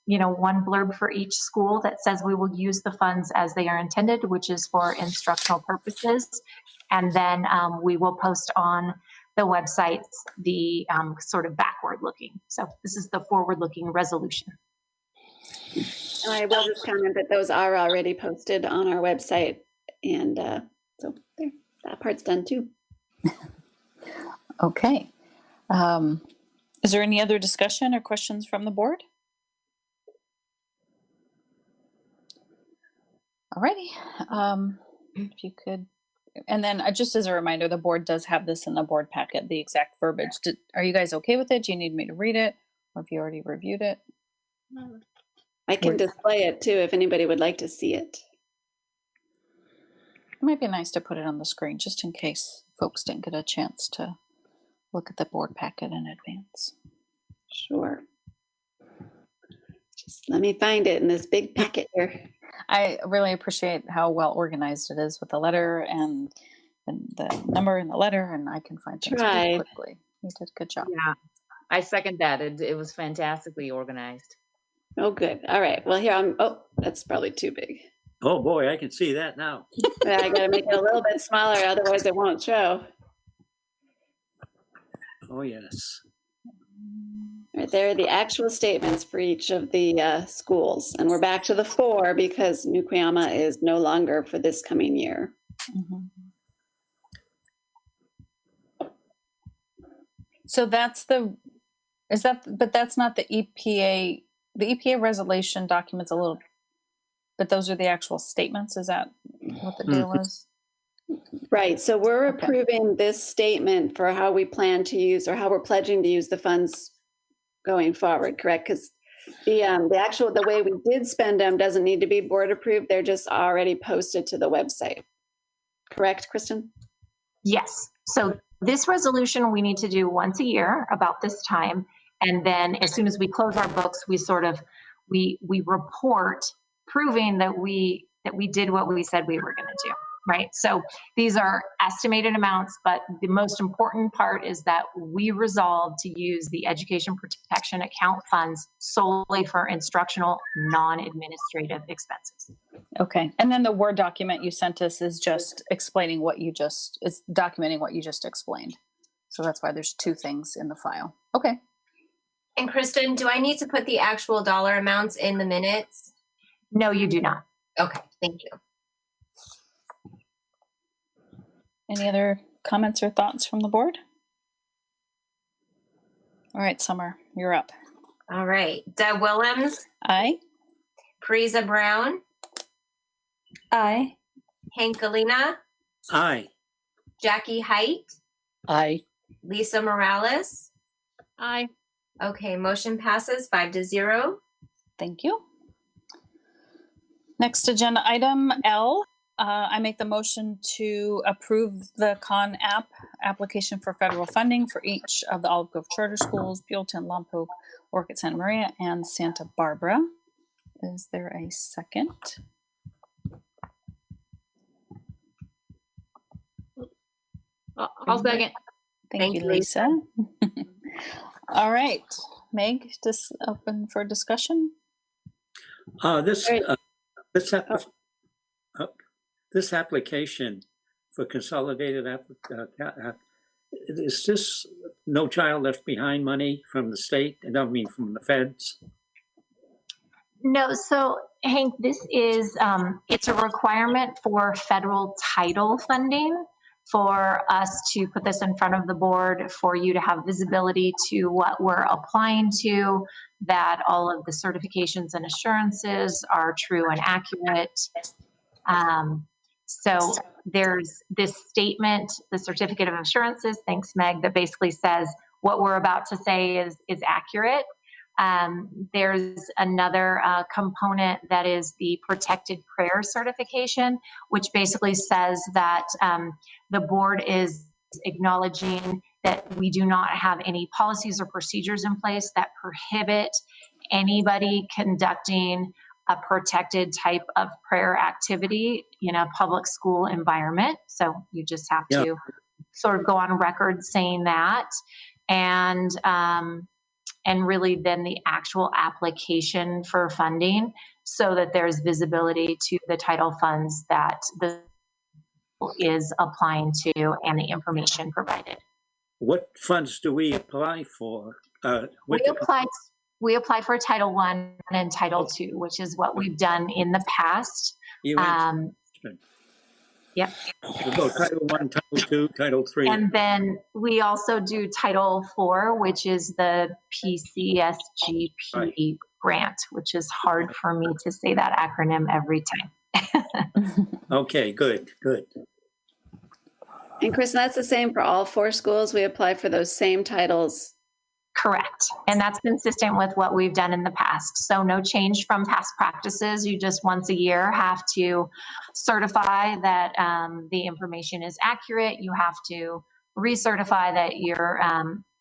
one blurb for each school that says we will use the funds as they are intended, which is for instructional purposes. And then we will post on the websites the sort of backward looking. So this is the forward looking resolution. And I will just comment that those are already posted on our website. And so there, that part's done too. Okay. Is there any other discussion or questions from the board? Alrighty. If you could, and then just as a reminder, the board does have this in the board packet, the exact verbiage. Are you guys okay with it? Do you need me to read it? Or have you already reviewed it? I can display it too if anybody would like to see it. It might be nice to put it on the screen just in case folks didn't get a chance to look at the board packet in advance. Sure. Just let me find it in this big packet here. I really appreciate how well organized it is with the letter and the number in the letter, and I can find things pretty Tried. quickly. You did a good job. Yeah, I second that. It was fantastically organized. Oh, good. All right. Well, here oh, that's probably too big. Oh, boy, I can see that now. Yeah, I got to make it a little bit smaller, otherwise it won't show. Oh, yes. All right, there are the actual statements for each of the schools. And we're back to the 4 because New Cuyama is no longer for this coming year. Mhm. So that's but that's not the EPA. The EPA resolution documents a little, but those are the actual statements. Is that what the deal is? Right. So we're Okay. approving this statement for how we plan to use or how we're pledging to use the funds going forward, correct? Because the way we did spend them doesn't need to be board approved. They're just already posted to the website. Correct, Kristen? Yes. So this resolution we need to do once a year about this time. And then as soon as we close our books, we sort of, we report proving that we did what we said we were going to do, right? So these are estimated amounts, but the most important part is that we resolved to use the education protection account funds solely for instructional, non-administrative expenses. Okay. And then the Word document you sent us is just explaining is documenting what you just explained. So that's why there's 2 things in the file. Okay. And Kristen, do I need to put the actual dollar amounts in the minutes? No, you do not. Okay, thank you. Any other comments or thoughts from the board? All right, Summer, you're up. All right. Deb Willems, Aye. Parisa Brown, Aye. Hank Galina, Aye. Jackie Height, Aye. Lisa Morales. Aye. Okay, motion passes 5-0. Thank you. Next agenda item L. I make the motion to approve the Con App application for federal funding for each of the Olive Grove Charter Schools, Buellton, Lompoc, Orchid Santa Maria, and Santa Barbara. Is there a second? I'll second. Thank you, Lisa. All right, Meg, just open for discussion. This Great. this application for consolidated is this No Child Left Behind money from the state? I don't mean from the feds. No, so Hank, this is, it's a requirement for federal title funding for us to put this in front of the board, for you to have visibility to what we're applying to, that all of the certifications and assurances are true and accurate. So there's this statement, the certificate of assurances, thanks Meg, that basically says what we're about to say is accurate. There's another component that is the protected prayer certification, which basically says that the board is acknowledging that we do not have any policies or procedures in place that prohibit anybody conducting a protected type of prayer activity in a public school environment. So you just have to sort of go on record saying that. And really then the actual application for funding so that there's visibility to the title funds that the is applying to and the information provided. What funds do we apply for? We apply for Title I and Title II, which is what we've done in the past. Yep. We'll go Title I, Title II, Title III. And then we also do Title IV, which is the PCSGP grant, which is hard for me to say that acronym every time. Okay, good. And Kristen, that's the same for all 4 schools. We apply for those same titles. Correct. And that's consistent with what we've done in the past. So no change from past practices. You just once a year have to certify that the information is accurate. You have to recertify that you're,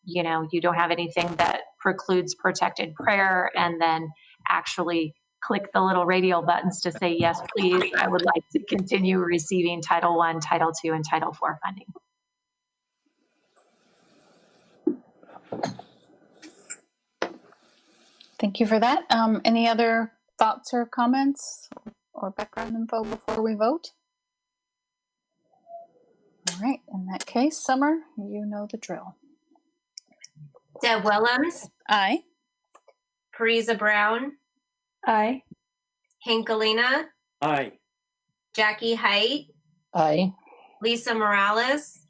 you don't have anything that precludes protected prayer. And then actually click the little radial buttons to say, yes, please, I would like to continue receiving Title I, Title II, and Title IV funding. Thank you for that. Any other thoughts or comments or background info before we vote? All right, in that case, Summer, you know the drill. Deb Willems, Aye. Parisa Brown, Aye. Hank Galena, Aye. Jackie Height, Aye. Lisa Morales.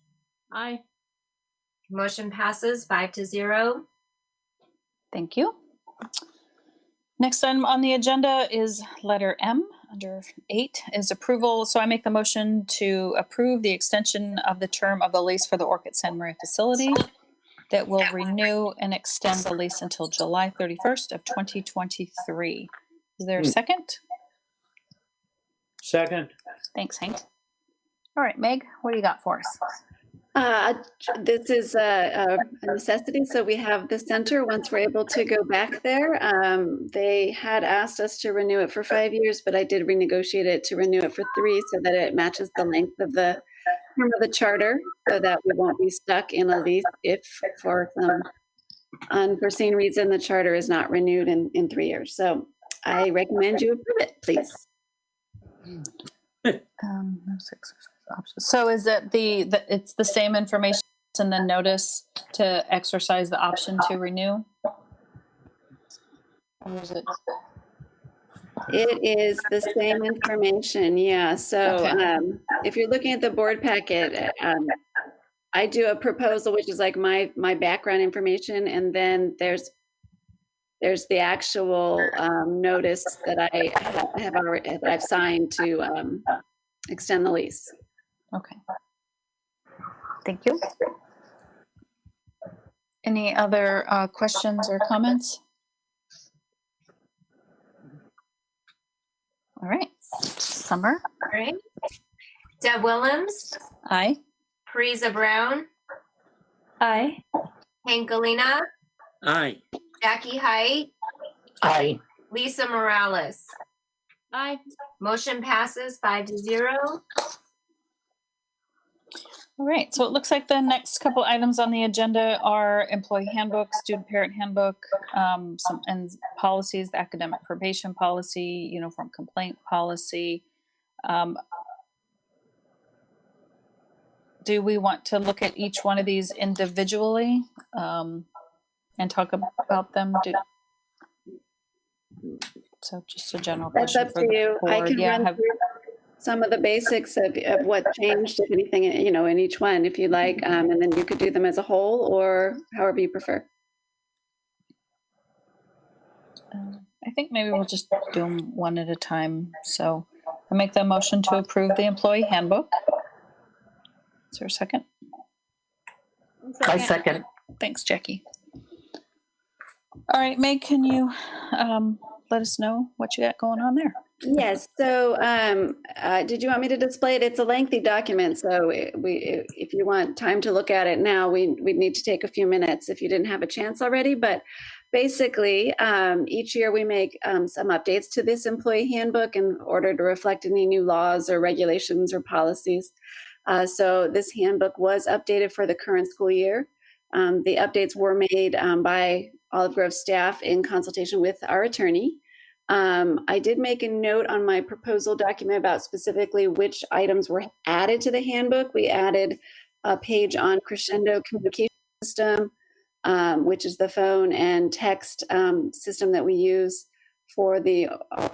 Aye. Motion passes 5-0. Thank you. Next item on the agenda is letter M under 8 is approval. So I make the motion to approve the extension of the term of the lease for the Orchid San Maria facility that will renew and extend the lease until July 31st of 2023. Is there a second? Second. Thanks, Hank. All right, Meg, what do you got for us? This is a necessity. So we have the center once we're able to go back there. They had asked us to renew it for 5 years, but I did renegotiate it to renew it for 3 so that it matches the length of the term of the charter so that we won't be stuck in a lease if for some unforeseen reason the charter is not renewed in 3 years. So I recommend you approve it, please. No six options. So is it it's the same information and then notice to exercise the option to renew? Or is it? It is the same information, yeah. So Okay. if you're looking at the board packet, I do a proposal, which is like my background information, and then there's the actual notice that I have already that I've signed to extend the lease. Okay. Thank you. Any other questions or comments? All right. Summer? All right. Deb Willems, Aye. Parisa Brown, Aye. Hank Galena, Aye. Jackie Height, Aye. Lisa Morales. Aye. Motion passes 5-0. All right, so it looks like the next couple items on the agenda are employee handbook, student parent handbook, some and policies, the academic probation policy, uniform complaint policy. Do we want to look at each one of these individually and talk about them? So just a general That's question up for to the you. I board. can Yeah, run through some of the basics of what changed, if anything, in each one, if you like, and then you could do them as a whole or however you prefer. I think maybe we'll just do them one at a time. So I make the motion to approve the employee handbook. Is there a second? I second. Thanks, Jackie. All right, Meg, can you let us know what you got going on there? Yes. So, did you want me to display it? It's a lengthy document, so if you want time to look at it now, we'd need to take a few minutes if you didn't have a chance already. But basically, each year we make some updates to this employee handbook in order to reflect any new laws or regulations or policies. So this handbook was updated for the current school year. The updates were made by Olive Grove staff in consultation with our attorney. I did make a note on my proposal document about specifically which items were added to the handbook. We added a page on Crescendo communication system, which is the phone and text system that we use for the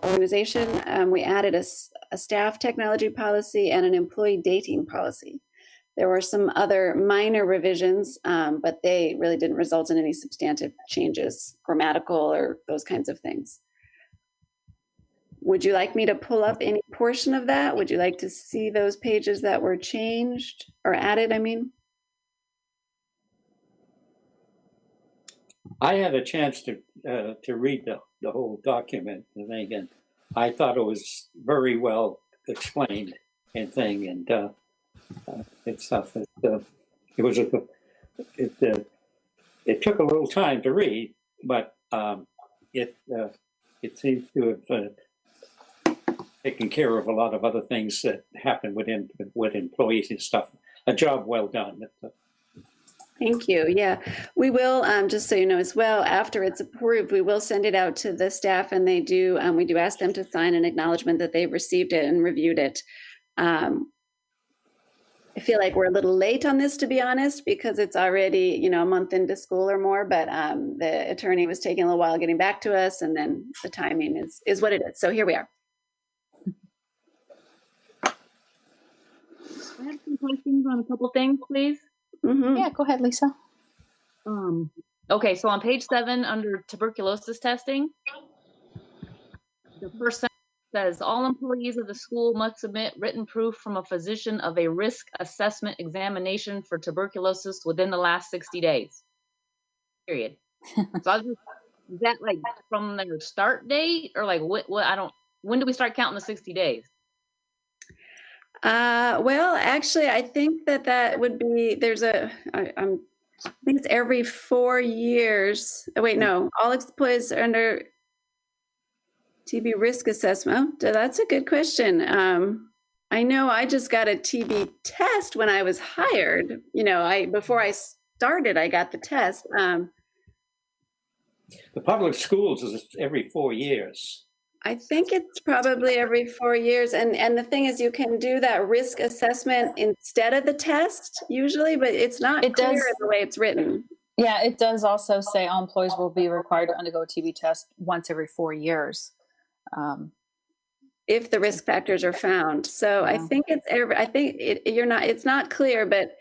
organization. We added a staff technology policy and an employee dating policy. There were some other minor revisions, but they really didn't result in any substantive changes, grammatical or those kinds of things. Would you like me to pull up any portion of that? Would you like to see those pages that were changed or added, I mean? I had a chance to read the whole document, and again, I thought it was very well explained and thing, and it's stuff. It took a little time to read, but it it seems to have taken care of a lot of other things that happen with employees and stuff. A job well done. Thank you. Yeah, we will, just so you know as well, after it's approved, we will send it out to the staff and we do ask them to sign an acknowledgement that they've received it and reviewed it. I feel like we're a little late on this, to be honest, because it's already, a month into school or more, but the attorney was taking a little while getting back to us, and then the timing is what it is. So here we are. I have some questions on a couple things, please. Mm-hmm. Yeah, go ahead, Lisa. Okay, so on page 7 under tuberculosis testing, the first sentence says all employees of the school must submit written proof from a physician of a risk assessment examination for tuberculosis within the last 60 days. Period. So is that like from their start date, or like what when do we start counting the 60 days? Well, actually, I think that would be, I think it's every 4 years. Oh, wait, no, all employees are under TB risk assessment. Oh, that's a good question. I know I just got a TB test when I was hired. Before I started, I got the test. The public schools is every 4 years. I think it's probably every 4 years. And the thing is, you can do that risk assessment instead of the test usually, but it's not clear in the way it's written. Yeah, it does also say all employees will be required to undergo a TB test once every 4 years. If the risk factors are found. So yeah. I think it's not clear, but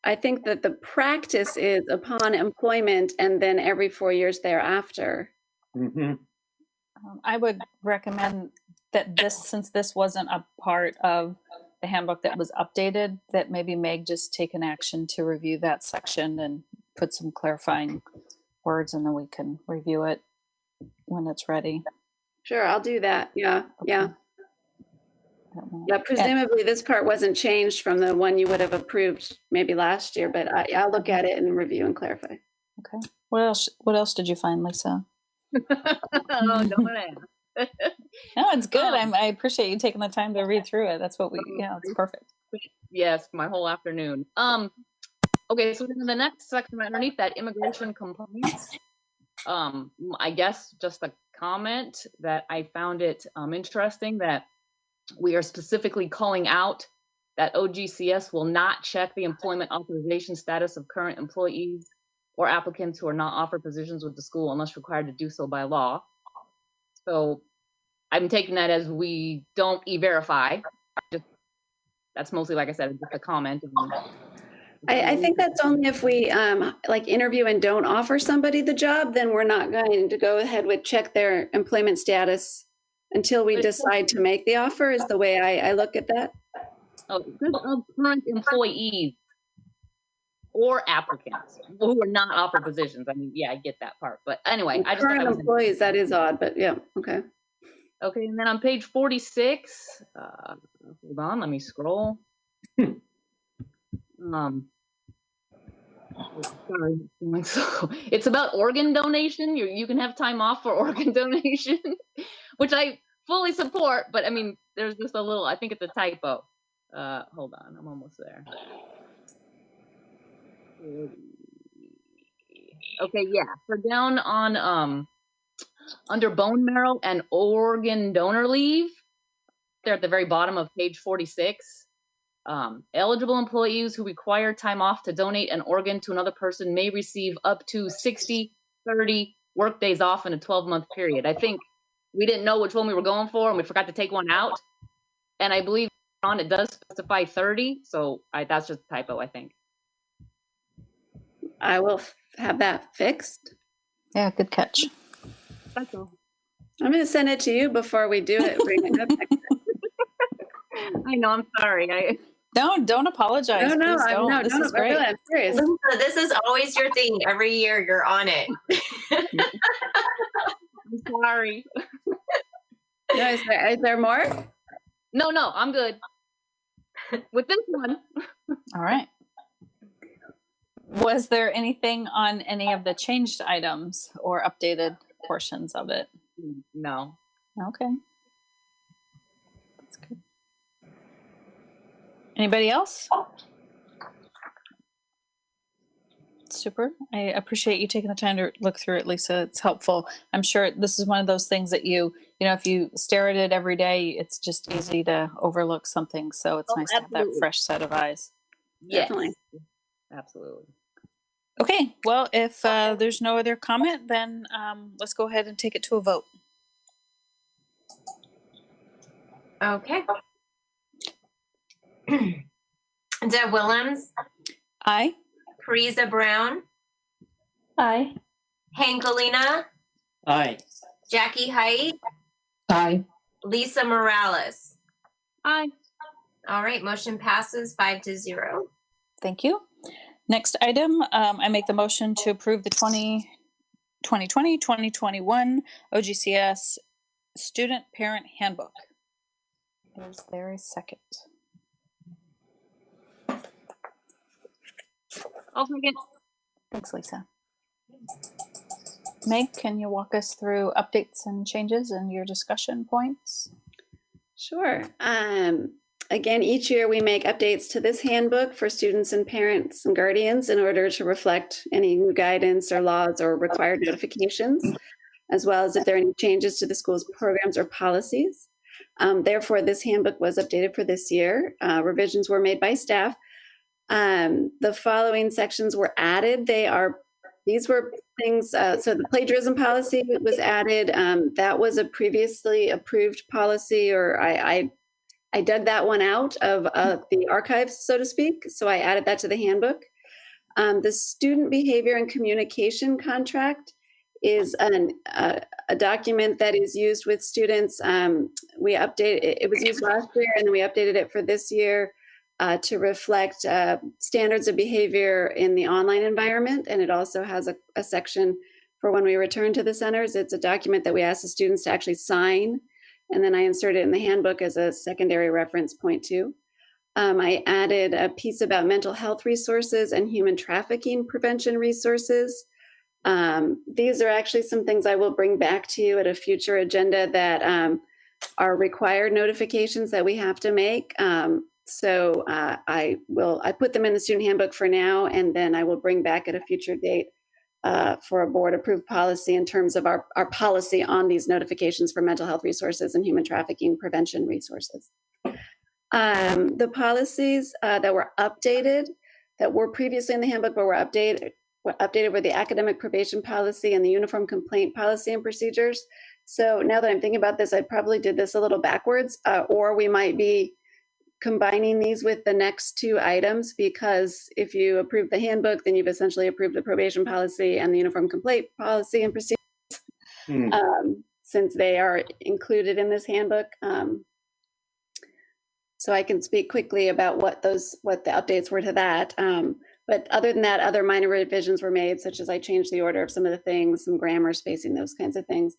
I think that the practice is upon employment and then every 4 years thereafter. Mm-hmm. I would recommend that since this wasn't a part of the handbook that was updated, that maybe Meg just take an action to review that section and put some clarifying words, and then we can review it when it's ready. Sure, I'll do that. Yeah, okay. Yeah, presumably this part wasn't changed from the one you would have approved maybe last year, but I'll look at it and review and clarify. Okay. What else did you find, Lisa? Oh, don't ask. No, it's good. I appreciate you taking the time to read through it. That's what it's perfect. Yes, my whole afternoon. Okay, so in the next section underneath that, immigration compliance. I guess just a comment that I found it interesting that we are specifically calling out that OGCS will not check the employment authorization status of current employees or applicants who are not offered positions with the school unless required to do so by law. So I'm taking that as we don't e-verify. That's mostly, like I said, just a comment. I think that's only if we interview and don't offer somebody the job, then we're not going to go ahead with check their employment status until we decide to make the offer, is the way I look at that. Of current employees or applicants who are not offered positions. I mean, yeah, I get that part. But anyway, I just current employees, that is odd, but yeah, okay. Okay, and then on page 46, hold on, let me scroll. It's about organ donation. You can have time off for organ donation, which I fully support, but I mean, there's just a little, I think it's a typo. Hold on, I'm almost there. Okay, yeah, so down on under bone marrow and organ donor leave, there at the very bottom of page 46, eligible employees who require time off to donate an organ to another person may receive up to 60/30 work days off in a 12-month period. I think we didn't know which one we were going for, and we forgot to take one out. And I believe on it does specify 30, so that's just a typo, I think. I will have that fixed. Yeah, good catch. That's all. I'm going to send it to you before we do it. Bring it up. I know, I'm sorry. Don't apologize. No, this is great. I'm serious. This is always your thing. Every year you're on it. I'm sorry. No, is there more? No, I'm good with this one. All right. Was there anything on any of the changed items or updated portions of it? No. Okay. That's good. Anybody else? Super. I appreciate you taking the time to look through it, Lisa. It's helpful. I'm sure this is one of those things that if you stare at it every day, it's just easy to overlook something. So it's nice to have that fresh set of eyes. Yes. Definitely. Absolutely. Okay. Well, if there's no other comment, then let's go ahead and take it to a vote. Okay. Deb Willems, Aye. Teresa Brown, Aye. Hank Alina, Aye. Jackie Height, Aye. Lisa Morales. Aye. All right, motion passes 5-0. Thank you. Next item, I make the motion to approve the 2020-2021 OGCS Student Parent Handbook. Is there a second? I'll second. Thanks, Lisa. Meg, can you walk us through updates and changes and your discussion points? Sure. Again, each year we make updates to this handbook for students and parents and guardians in order to reflect any new guidance or laws or required notifications, as well as if there are any changes to the school's programs or policies. Therefore, this handbook was updated for this year. Revisions were made by staff. The following sections were added. These were things, so the plagiarism policy was added. That was a previously approved policy, or I dug that one out of the archives, so to speak. So I added that to the handbook. The student behavior and communication contract is a document that is used with students. We updated it was used last year, and then we updated it for this year to reflect standards of behavior in the online environment. And it also has a section for when we return to the centers. It's a document that we ask the students to actually sign. And then I insert it in the handbook as a secondary reference point too. I added a piece about mental health resources and human trafficking prevention resources. These are actually some things I will bring back to you at a future agenda that are required notifications that we have to make. So I put them in the student handbook for now, and then I will bring back at a future date for a board approved policy in terms of our policy on these notifications for mental health resources and human trafficking prevention resources. The policies that were updated, that were previously in the handbook but were updated were the academic probation policy and the uniform complaint policy and procedures. So now that I'm thinking about this, I probably did this a little backwards, or we might be combining these with the next two items, because if you approve the handbook, then you've essentially approved the probation policy and the uniform complaint policy and procedures, since they are included in this handbook. So I can speak quickly about what the updates were to that. But other than that, other minor revisions were made, such as I changed the order of some of the things, some grammar spacing, those kinds of things.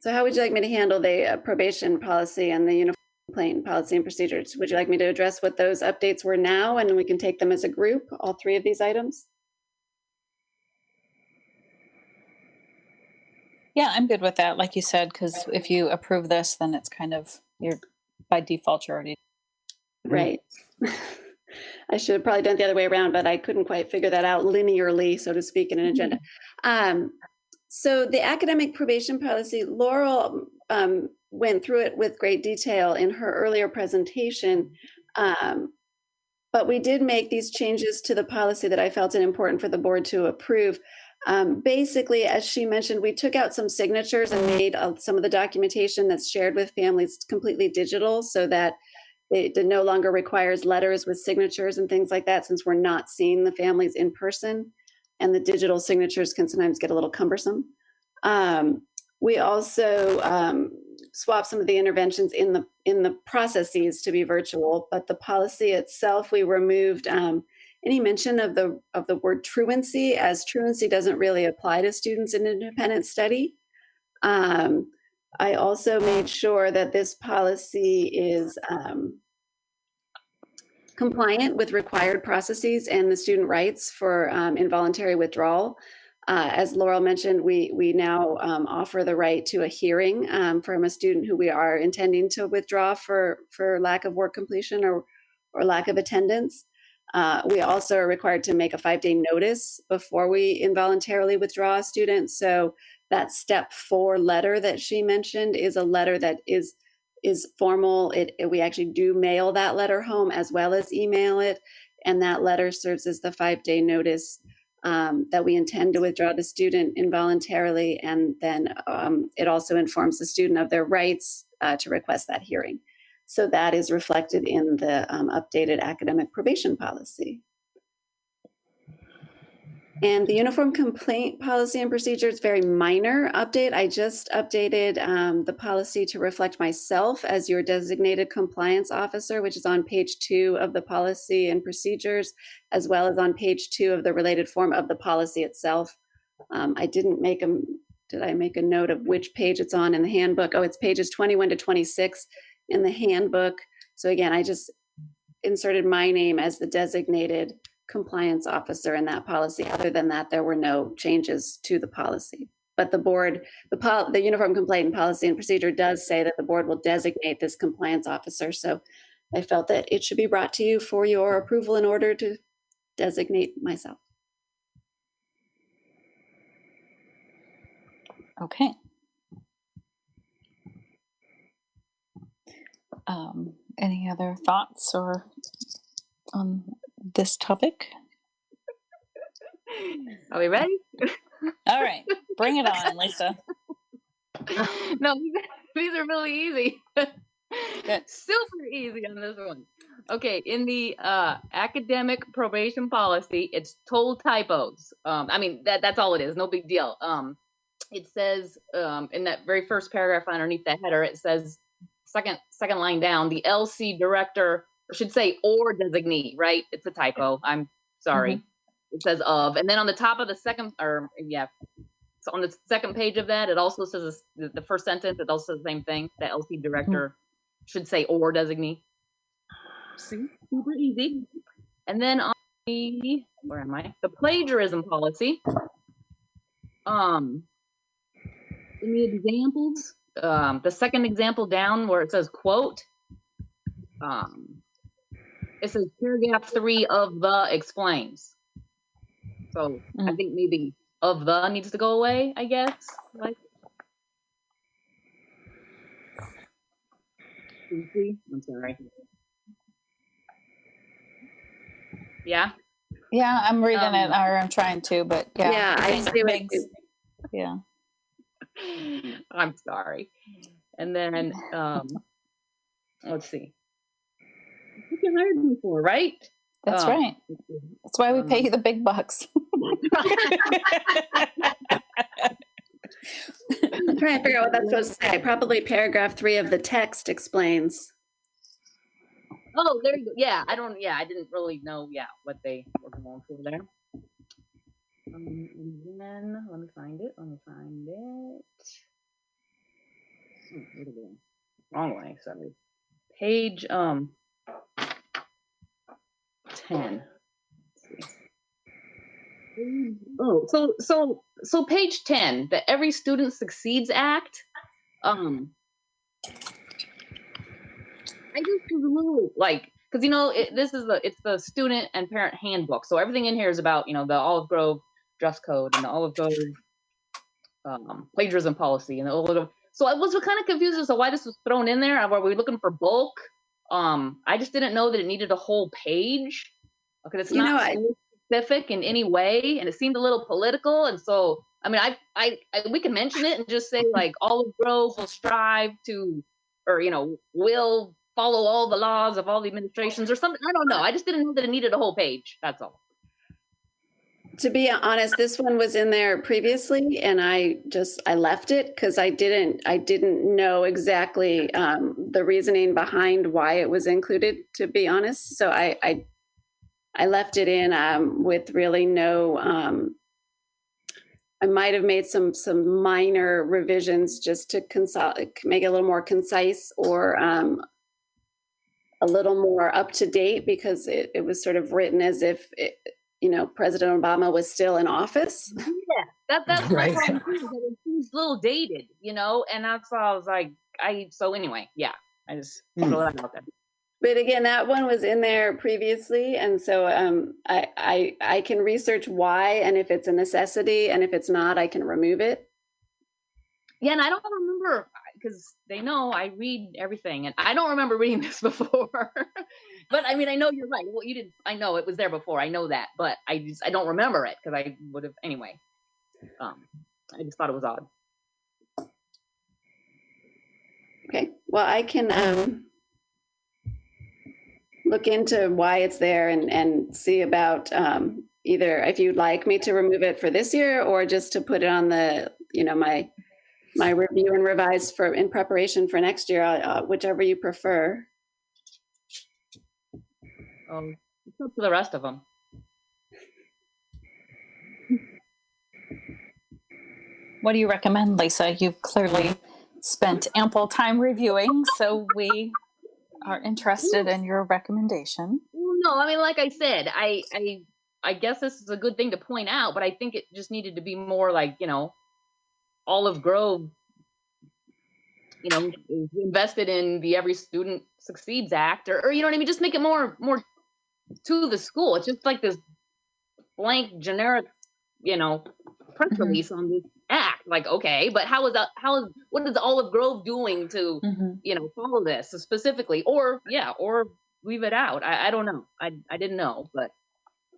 So how would you like me to handle the probation policy and the uniform complaint policy and procedures? Would you like me to address what those updates were now, and we can take them as a group, all three of these items? Yeah, I'm good with that, like you said, because if you approve this, then it's kind of, by default, you're already. Right. I should have probably done it the other way around, but I couldn't quite figure that out linearly, so to speak, in an agenda. So the academic probation policy, Laurel went through it with great detail in her earlier presentation, but we did make these changes to the policy that I felt it important for the board to approve. Basically, as she mentioned, we took out some signatures and made some of the documentation that's shared with families completely digital, so that it no longer requires letters with signatures and things like that, since we're not seeing the families in person, and the digital signatures can sometimes get a little cumbersome. We also swapped some of the interventions in the processes to be virtual, but the policy itself, we removed any mention of the word truancy, as truancy doesn't really apply to students in independent study. I also made sure that this policy is compliant with required processes and the student rights for involuntary withdrawal. As Laurel mentioned, we now offer the right to a hearing from a student who we are intending to withdraw for lack of work completion or lack of attendance. We also are required to make a 5-day notice before we involuntarily withdraw a student. So that step 4 letter that she mentioned is a letter that is formal. We actually do mail that letter home as well as email it. And that letter serves as the 5-day notice that we intend to withdraw the student involuntarily. And then it also informs the student of their rights to request that hearing. So that is reflected in the updated academic probation policy. And the uniform complaint policy and procedure is very minor update. I just updated the policy to reflect myself as your designated compliance officer, which is on page 2 of the policy and procedures, as well as on page 2 of the related form of the policy itself. I didn't make did I make a note of which page it's on in the handbook? Oh, it's pages 21 to 26 in the handbook. So again, I just inserted my name as the designated compliance officer in that policy. Other than that, there were no changes to the policy. But the board, the uniform complaint policy and procedure does say that the board will designate this compliance officer. So I felt that it should be brought to you for your approval in order to designate myself. Okay. Any other thoughts or on this topic? Are we ready? All right, bring it on, Lisa. No, these are really easy. Good. Super easy on this one. Okay, in the academic probation policy, it's total typos. I mean, that's all it is. No big deal. It says in that very first paragraph underneath the header, it says second line down, the LC director, or should say or designee, right? It's a typo. I'm sorry. It says of, and then on the top of the second, so on the second page of that, it also says the first sentence. It also says the same thing. The LC director should say or designee. See, super easy. And then on the where am I? The plagiarism policy. In the examples, the second example down where it says quote, it says paragraph 3 of the explains. So I think maybe of the needs to go away, I guess. Like, I'm sorry. Yeah. Yeah, I'm reading it, or I'm trying to, but yeah. Yeah, I see what Meg's- Yeah. I'm sorry. And then let's see. What you hired me for, right? That's right. That's why we pay you the big bucks. I'm trying to figure out what that's supposed to say. Probably paragraph 3 of the text explains. Oh, there you go. Yeah, I didn't really know, what they were going for there. And then, let me find it. Oh, where'd it go? Wrong way, sorry. Page, 10. Let's see. Oh, so page 10, the Every Student Succeeds Act. I just was a little like, because it's the student and parent handbook, so everything in here is about the Olive Grove dress code and the Olive Grove plagiarism policy and the Olive Grove. So I was kind of confused as to why this was thrown in there. Were we looking for bulk? I just didn't know that it needed a whole page because it's not specific in any way, and it seemed a little political. And so, I mean, we can mention it and just say like Olive Grove will strive to, or will follow all the laws of all the administrations or something. I don't know. I just didn't know that it needed a whole page. That's all. To be honest, this one was in there previously, and I left it because I didn't know exactly the reasoning behind why it was included, to be honest. So I left it in with really no. I might have made some minor revisions just to make it a little more concise or a little more up to date, because it was sort of written as if President Obama was still in office. That's Right. my problem too. That it seems a little dated, and that's why I was like, so anyway, yeah, I just throw that out there. But again, that one was in there previously, and so I can research why, and if it's a necessity, and if it's not, I can remove it. Yeah, and I don't remember, because they know I read everything, and I don't remember reading this before. But I mean, I know you're right. Well, you did. I know it was there before. I know that, but I don't remember it because I would have anyway. I just thought it was odd. Okay, well, I can look into why it's there and see about either if you'd like me to remove it for this year or just to put it on the, my review and revise in preparation for next year, whichever you prefer. It's up to the rest of them. What do you recommend, Lisa? You've clearly spent ample time reviewing, so we are interested in your recommendation. No, I mean, like I said, I guess this is a good thing to point out, but I think it just needed to be more like, Olive Grove, is invested in the Every Student Succeeds Act, or you know what I mean? Just make it more to the school. It's just like this blank, generic, press release on this act. Like, okay, but what is Olive Grove doing to, follow this specifically, or leave it out? I don't know. I didn't know, but.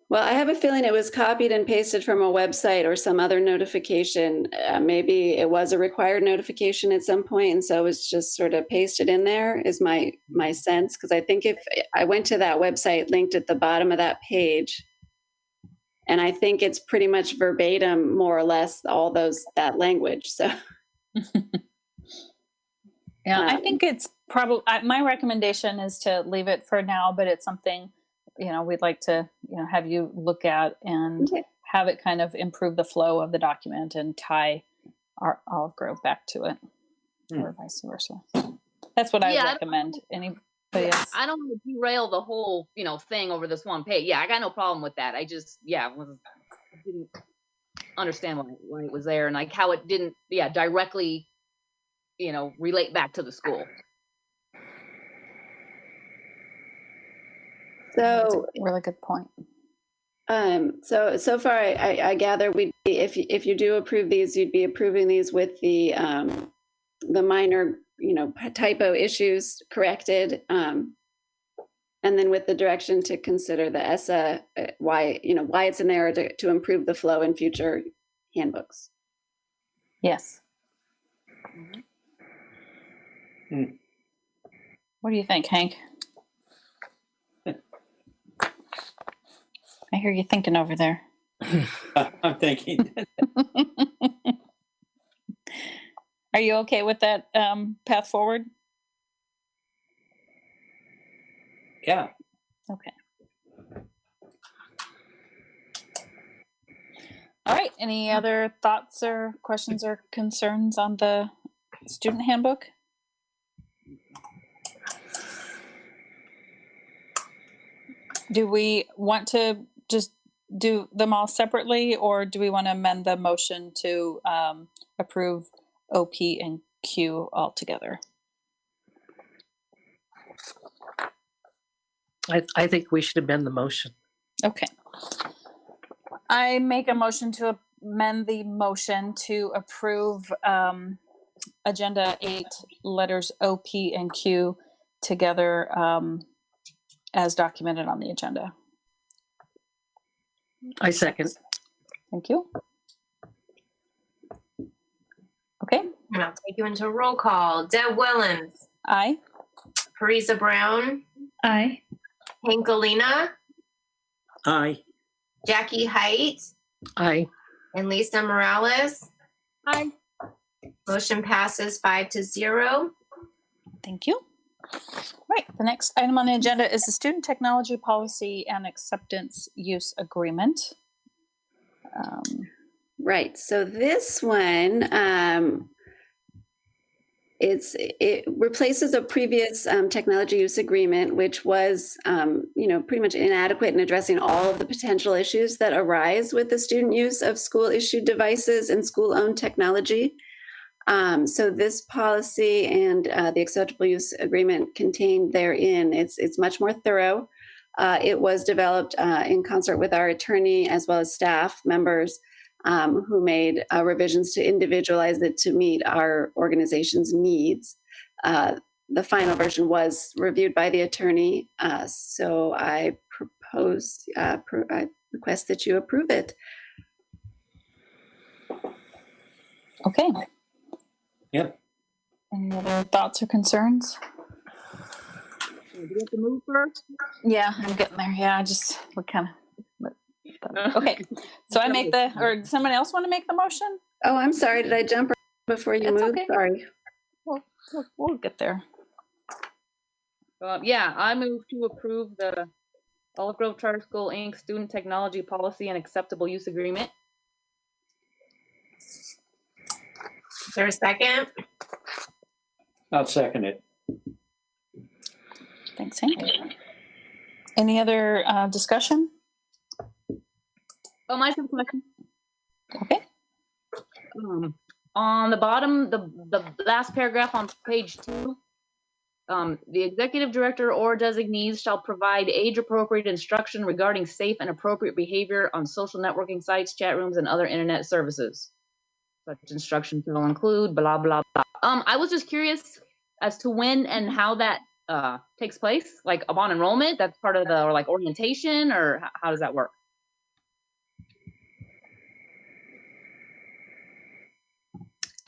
Well, I have a feeling it was copied and pasted from a website or some other notification. Maybe it was a required notification at some point, and so it was just sort of pasted in there, is my sense. Because I think if I went to that website linked at the bottom of that page, and I think it's pretty much verbatim, more or less, all that language. So, yeah, I think it's probably my recommendation is to leave it for now, but it's something we'd like to have you look at and have it kind of improve the flow of the document and tie our Olive Grove back to it, or vice versa. That's what I recommend. Anybody else? I don't want to derail the whole thing over this one page. Yeah, I got no problem with that. I just didn't understand why it was there, and like how it didn't directly relate back to the school. That's So, a really good point. So far, I gather if you do approve these, you'd be approving these with the minor, typo issues corrected, and then with the direction to consider the ESSA, why it's in there to improve the flow in future handbooks. Yes. What do you think, Hank? I hear you thinking over there. I'm thinking. Are you okay with that path forward? Yeah. Okay. All right. Any other thoughts or questions or concerns on the student handbook? Do we want to just do them all separately, or do we want to amend the motion to approve OP and Q all together? I think we should amend the motion. Okay. I make a motion to amend the motion to approve Agenda 8, letters OP and Q together as documented on the agenda. I second. Thank you. Okay. And I'll take you into a roll call. Deb Willems. Aye. Parisa Brown. Aye. Hank Galena. Aye. Jackie Height. Aye. And Lisa Morales. Aye. Motion passes 5-0. Thank you. Right. The next item on the agenda is the Student Technology Policy and Acceptance Use Agreement. Right. So this one, It replaces a previous technology use agreement, which was, pretty much inadequate in addressing all of the potential issues that arise with the student use of school-issued devices and school-owned technology. So this policy and the acceptable use agreement contained therein, it's much more thorough. It was developed in concert with our attorney as well as staff members who made revisions to individualize it to meet our organization's needs. The final version was reviewed by the attorney, so I request that you approve it. Okay. Yep. Any other thoughts or concerns? Do we have to move first? Yeah, I'm getting there. Yeah, we're kind of. Okay, so I make or does somebody else want to make the motion? Oh, I'm sorry. Did I jump before you It's moved? okay. Sorry. We'll get there. Yeah, I move to approve the Olive Grove Charter School Inc. Student Technology Policy and Acceptable Use Agreement. Is there a second? I'll second it. Thanks, Hank. Any other discussion? Oh, my question. Okay. On the bottom, the last paragraph on page 2, the executive director or designees shall provide age-appropriate instruction regarding safe and appropriate behavior on social networking sites, chat rooms, and other internet services. Such instruction will include blah, blah, blah. I was just curious as to when and how that takes place, like upon enrollment, that's part of the, or like orientation, or how does that work?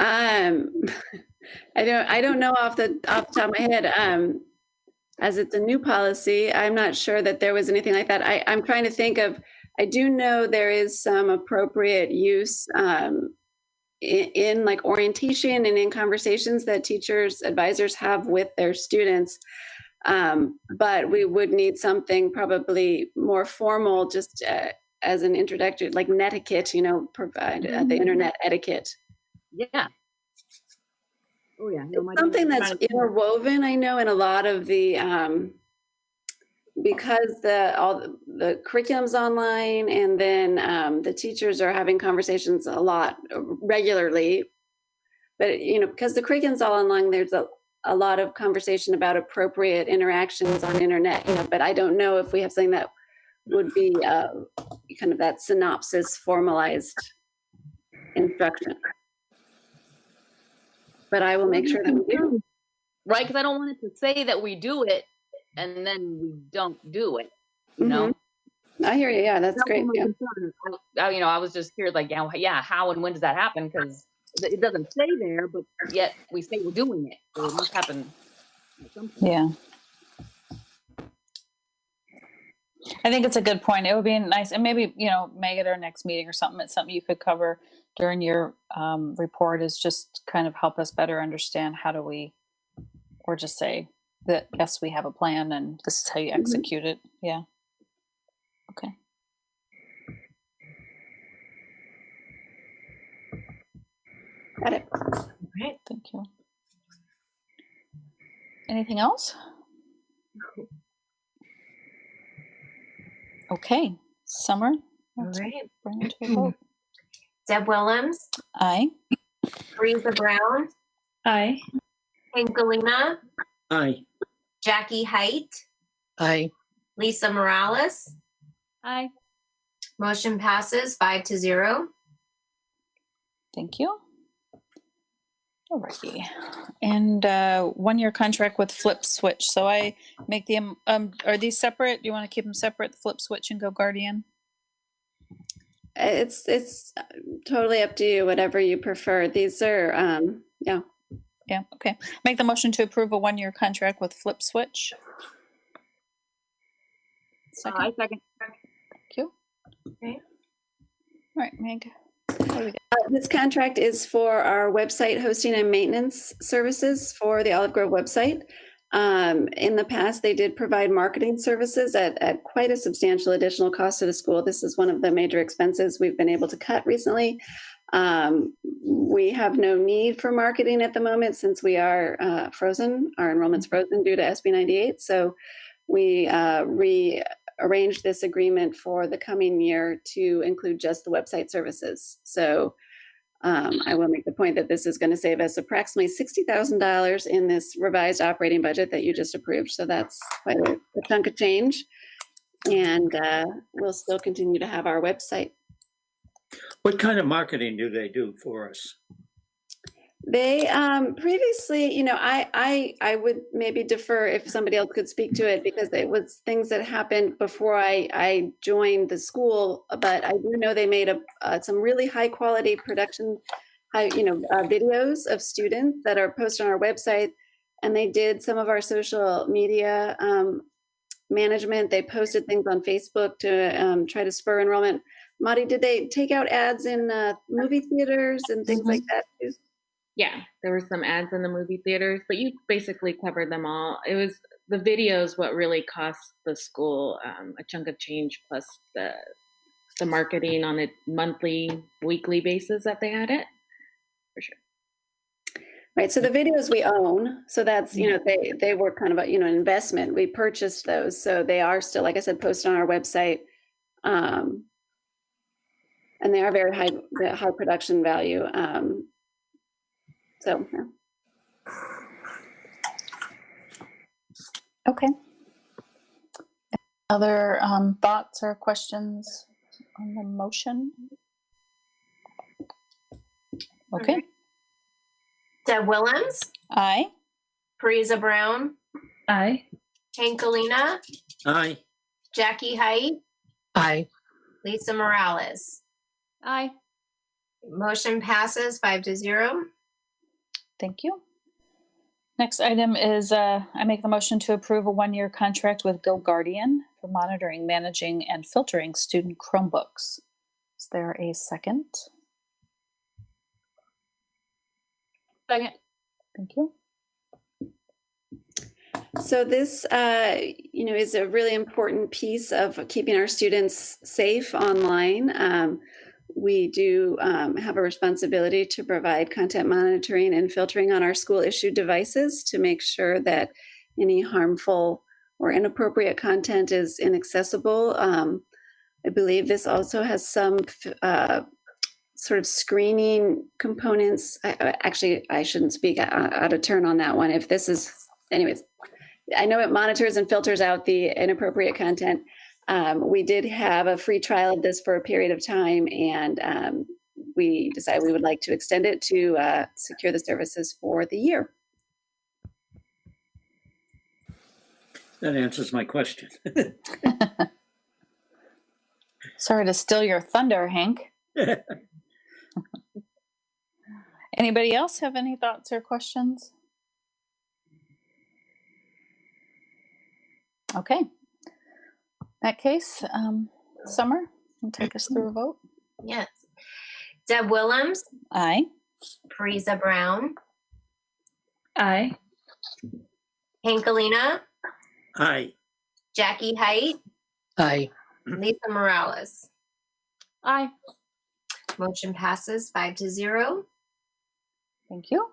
I don't know off the top of my head. As it's a new policy, I'm not sure that there was anything like that. I'm trying to think of. I do know there is some appropriate use in like orientation and in conversations that teachers, advisors have with their students. But we would need something probably more formal, just as an introductory, like netiquette. Provide the internet etiquette. Yeah. Oh yeah. No, Something that's interwoven, I know, in a lot of the because all the curriculum's online, and then the teachers are having conversations a lot regularly. But because the curriculum's all online, there's a lot of conversation about appropriate interactions on internet. But I don't know if we have something that would be kind of that synopsis formalized instruction. But I will make sure that we do. Right, because I don't want it to say that we do it and then we don't do it. No, I hear you. Yeah, that's great. Yeah. I was just curious, like, how and when does that happen? Because it doesn't say there, but yet we say we're doing it. So it must happen at some point. Yeah. I think it's a good point. It would be nice, and maybe, Meg, at our next meeting or something, it's something you could cover during your report, is just kind of help us better understand how do we, or just say that, yes, we have a plan and this is how you execute it. Yeah. Okay. Got it. All right. Thank you. Anything else? Okay. Summer, All let's right. bring it to a vote. Deb Willems, Aye. Teresa Brown, Aye. Hank Galina, Aye. Jackie Height, Aye. Lisa Morales. Hi. Motion passes 5-0. Thank you. Alrighty. And 1-year contract with Flip Switch. So I make the, are these separate? Do you want to keep them separate, the Flip Switch and Go Guardian? It's totally up to you, whatever you prefer. These are, yeah. Yeah, okay. Make the motion to approve a 1-year contract with Flip Switch. Second. I second. Thank you. Okay. All right, Meg. What do we got? This contract is for our website hosting and maintenance services for the Olive Grove website. In the past, they did provide marketing services at quite a substantial additional cost to the school. This is one of the major expenses we've been able to cut recently. We have no need for marketing at the moment since we are frozen. Our enrollment's frozen due to SB 98. So we rearranged this agreement for the coming year to include just the website services. So I will make the point that this is going to save us approximately $60,000 in this revised operating budget that you just approved. So that's quite a chunk of change. And we'll still continue to have our website. What kind of marketing do they do for us? They previously, you know, I would maybe defer if somebody else could speak to it because it was things that happened before I joined the school. But I do know they made some really high quality production, videos of students that are posted on our website, and they did some of our social media management. They posted things on Facebook to try to spur enrollment. Madi, did they take out ads in movie theaters and things like that too? Yeah, there were some ads in the movie theaters, but you basically covered them all. It was the videos what really cost the school a chunk of change, plus the marketing on a monthly, weekly basis that they had it, for sure. Right. So the videos we own. So that's, they were kind of an investment. We purchased those. So they are still, like I said, posted on our website. And they are very high production value. So, yeah. Okay. Other thoughts or questions on the motion? Okay. Deb Willems, Aye. Parisa Brown, Aye. Hank Galina, Aye. Jackie Height, Aye. Lisa Morales. Aye. Motion passes 5-0. Thank you. Next item is I make the motion to approve a 1-year contract with Go Guardian for monitoring, managing, and filtering student Chromebooks. Is there a second? Second. Thank you. So this, is a really important piece of keeping our students safe online. We do have a responsibility to provide content monitoring and filtering on our school-issued devices to make sure that any harmful or inappropriate content is inaccessible. I believe this also has some sort of screening components. I shouldn't speak out of turn on that one. If this is, anyways, I know it monitors and filters out the inappropriate content. We did have a free trial of this for a period of time, and we decided we would like to extend it to secure the services for the year. That answers my question. Sorry to steal your thunder, Hank. Anybody else have any thoughts or questions? Okay. In that case, Summer, can take us through a vote. Yes. Deb Willems, Aye. Parisa Brown, Aye. Hank Galina, Aye. Jackie Height, Aye. Lisa Morales. Aye. Motion passes 5-0. Thank you.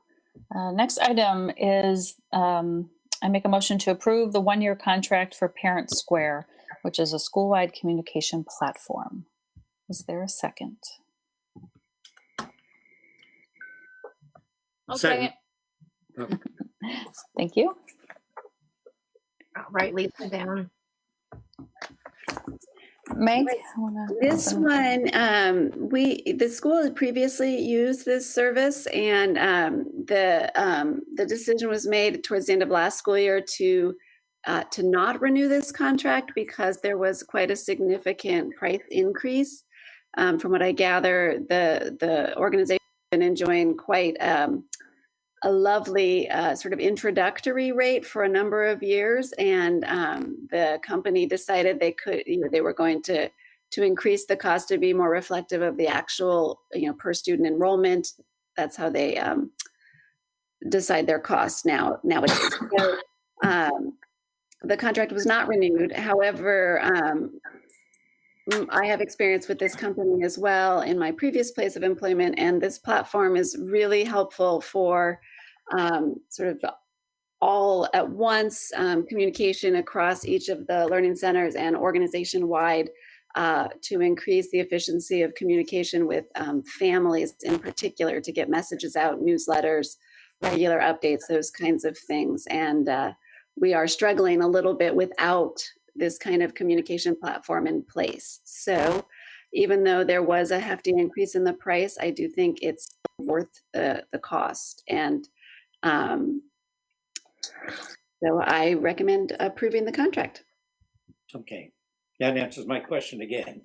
Next item is I make a motion to approve the 1-year contract for Parent Square, which is a school-wide communication platform. Is there a second? I'll Second. second. Thank you. I'll write Lisa down. Meg? This one, the school had previously used this service, and the decision was made towards the end of last school year to not renew this contract because there was quite a significant price increase. From what I gather, the organization has been enjoying quite a lovely sort of introductory rate for a number of years, and the company decided they were going to increase the cost to be more reflective of the actual per student enrollment. That's how they decide their costs nowadays. So, the contract was not renewed. However, I have experience with this company as well in my previous place of employment, and this platform is really helpful for sort of all at once communication across each of the learning centers and organization wide to increase the efficiency of communication with families in particular, to get messages out, newsletters, regular updates, those kinds of things. And we are struggling a little bit without this kind of communication platform in place. So even though there was a hefty increase in the price, I do think it's worth the cost. And so I recommend approving the contract. Okay, that answers my question again.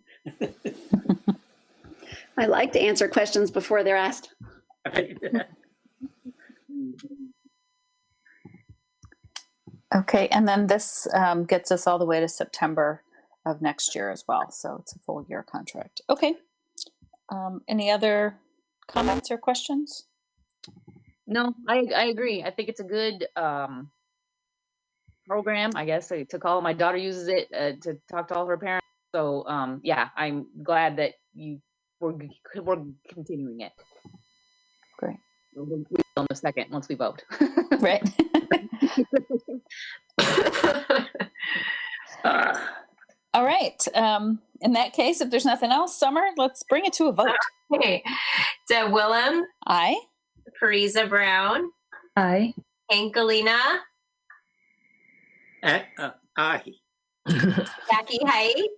I like to answer questions before they're asked. Okay, and then this gets us all the way to September of next year as well. So it's a full year contract. Okay. Any other comments or questions? No, I agree. I think it's a good program, I guess, to call. My daughter uses it to talk to all her parents. So yeah, I'm glad that we're continuing it. Great. We'll in a second once we vote. Right. All right. In that case, if there's nothing else, Summer, let's bring it to a vote. Okay. Deb Willem, Aye. Parisa Brown, Aye. Hank Galena, Aye. Jackie Height,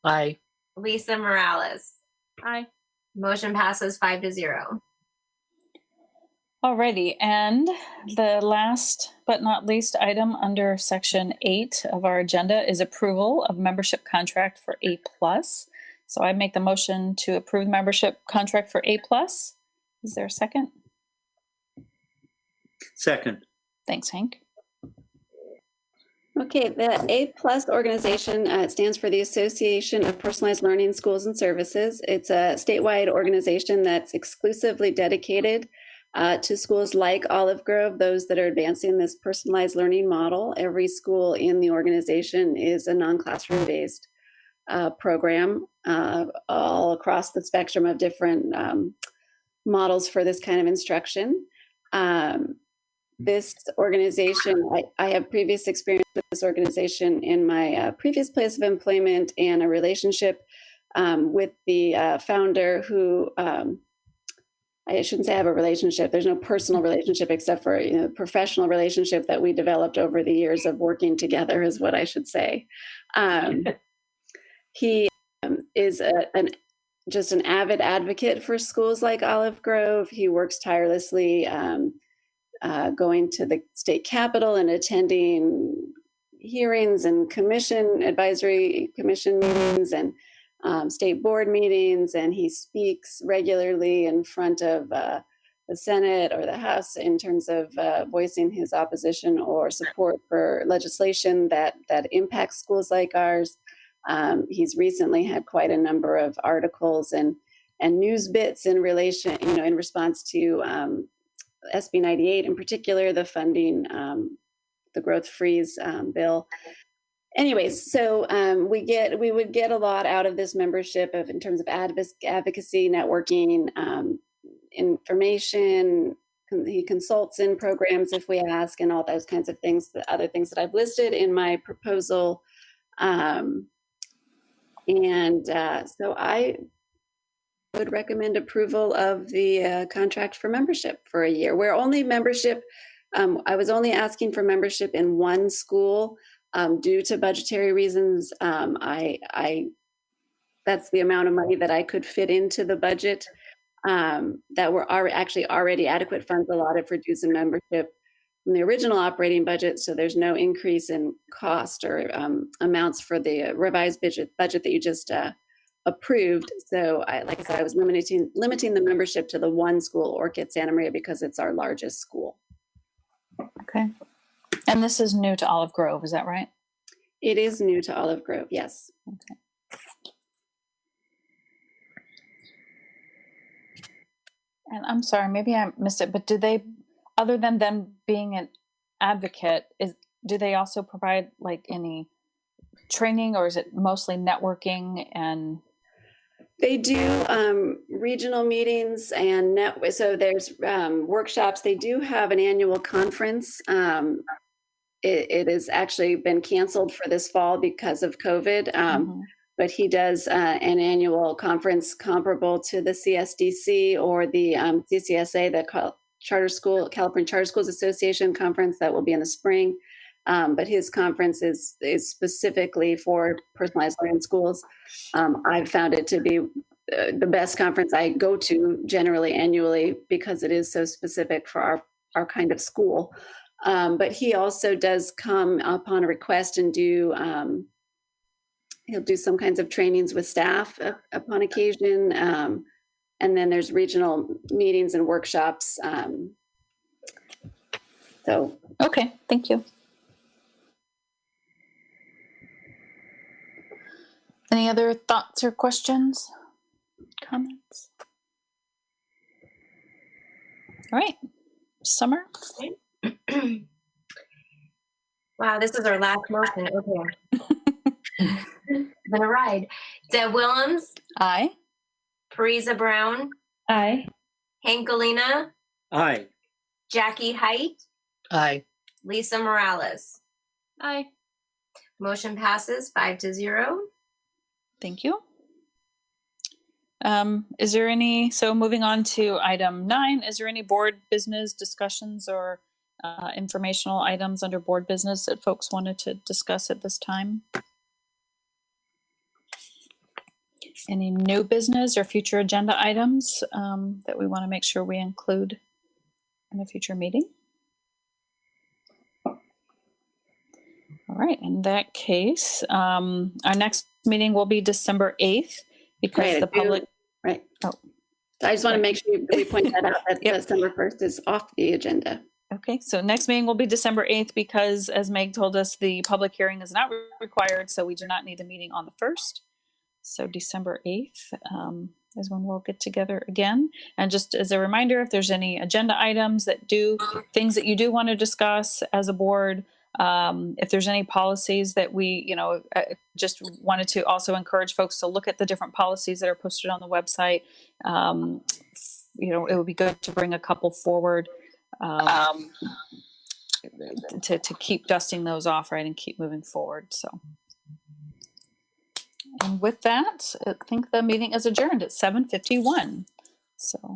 Aye. Lisa Morales. Aye. Motion passes 5-0. Alrighty, and the last but not least item under section 8 of our agenda is approval of membership contract for A+. So I make the motion to approve membership contract for A+. Is there a second? Second. Thanks, Hank. Okay, the A+ organization stands for the Association of Personalized Learning Schools and Services. It's a statewide organization that's exclusively dedicated to schools like Olive Grove, those that are advancing this personalized learning model. Every school in the organization is a non-classroom based program all across the spectrum of different models for this kind of instruction. This organization, I have previous experience with this organization in my previous place of employment, and a relationship with the founder who, I shouldn't say I have a relationship. There's no personal relationship except for professional relationship that we developed over the years of working together is what I should say. He is just an avid advocate for schools like Olive Grove. He works tirelessly going to the state capitol and attending hearings and advisory commission meetings and state board meetings, and he speaks regularly in front of the Senate or the House in terms of voicing his opposition or support for legislation that impacts schools like ours. He's recently had quite a number of articles and news bits in relation, in response to SB 98 in particular, the funding, the growth freeze bill. Anyways, so we would get a lot out of this membership in terms of advocacy, networking, information. He consults in programs if we ask, and all those kinds of things, the other things that I've listed in my proposal. So I would recommend approval of the contract for membership for a year. We're only membership. I was only asking for membership in one school. Due to budgetary reasons, that's the amount of money that I could fit into the budget. That were actually already adequate funds allotted for dues and membership from the original operating budget, so there's no increase in cost or amounts for the revised budget that you just approved. So, like I said, I was limiting the membership to the one school, Orchid Santa Maria, because it's our largest school. Okay. And this is new to Olive Grove, is that right? It is new to Olive Grove, yes. Okay. And I'm sorry, maybe I missed it, but do they, other than them being an advocate, do they also provide like any training, or is it mostly networking and? They do regional meetings and so there's workshops. They do have an annual conference. It has actually been canceled for this fall because of COVID. But he does an annual conference comparable to the CSDC or the CCSA, the California Charter Schools Association conference that will be in the spring. But his conference is specifically for personalized learning schools. I've found it to be the best conference I go to generally annually because it is so specific for our kind of school. But he also does come upon a request and he'll do some kinds of trainings with staff upon occasion. And then there's regional meetings and workshops. Okay, thank you. Any other thoughts or questions, comments? All right, Summer. Wow, this is our last motion. Okay. Been a ride. Deb Willems, Aye. Parisa Brown, Aye. Hank Galena, Aye. Jackie Height, Aye. Lisa Morales. Aye. Motion passes 5-0. Thank you. Is there any, so moving on to item 9, is there any board business discussions or informational items under board business that folks wanted to discuss at this time? Any new business or future agenda items that we want to make sure we include in a future meeting? All right, in that case, our next meeting will be December 8th because the public. Right. Oh. I just want to make sure we point that out that December 1st is off the agenda. Okay, so next meeting will be December 8th because, as Meg told us, the public hearing is not required, so we do not need a meeting on the 1st. So December 8th is when we'll get together again. And just as a reminder, if there's any agenda items things that you do want to discuss as a board, if there's any policies that we, just wanted to also encourage folks to look at the different policies that are posted on the website. It would be good to bring a couple forward to keep dusting those off, right, and keep moving forward. So, and with that, I think the meeting is adjourned at 7:51. So.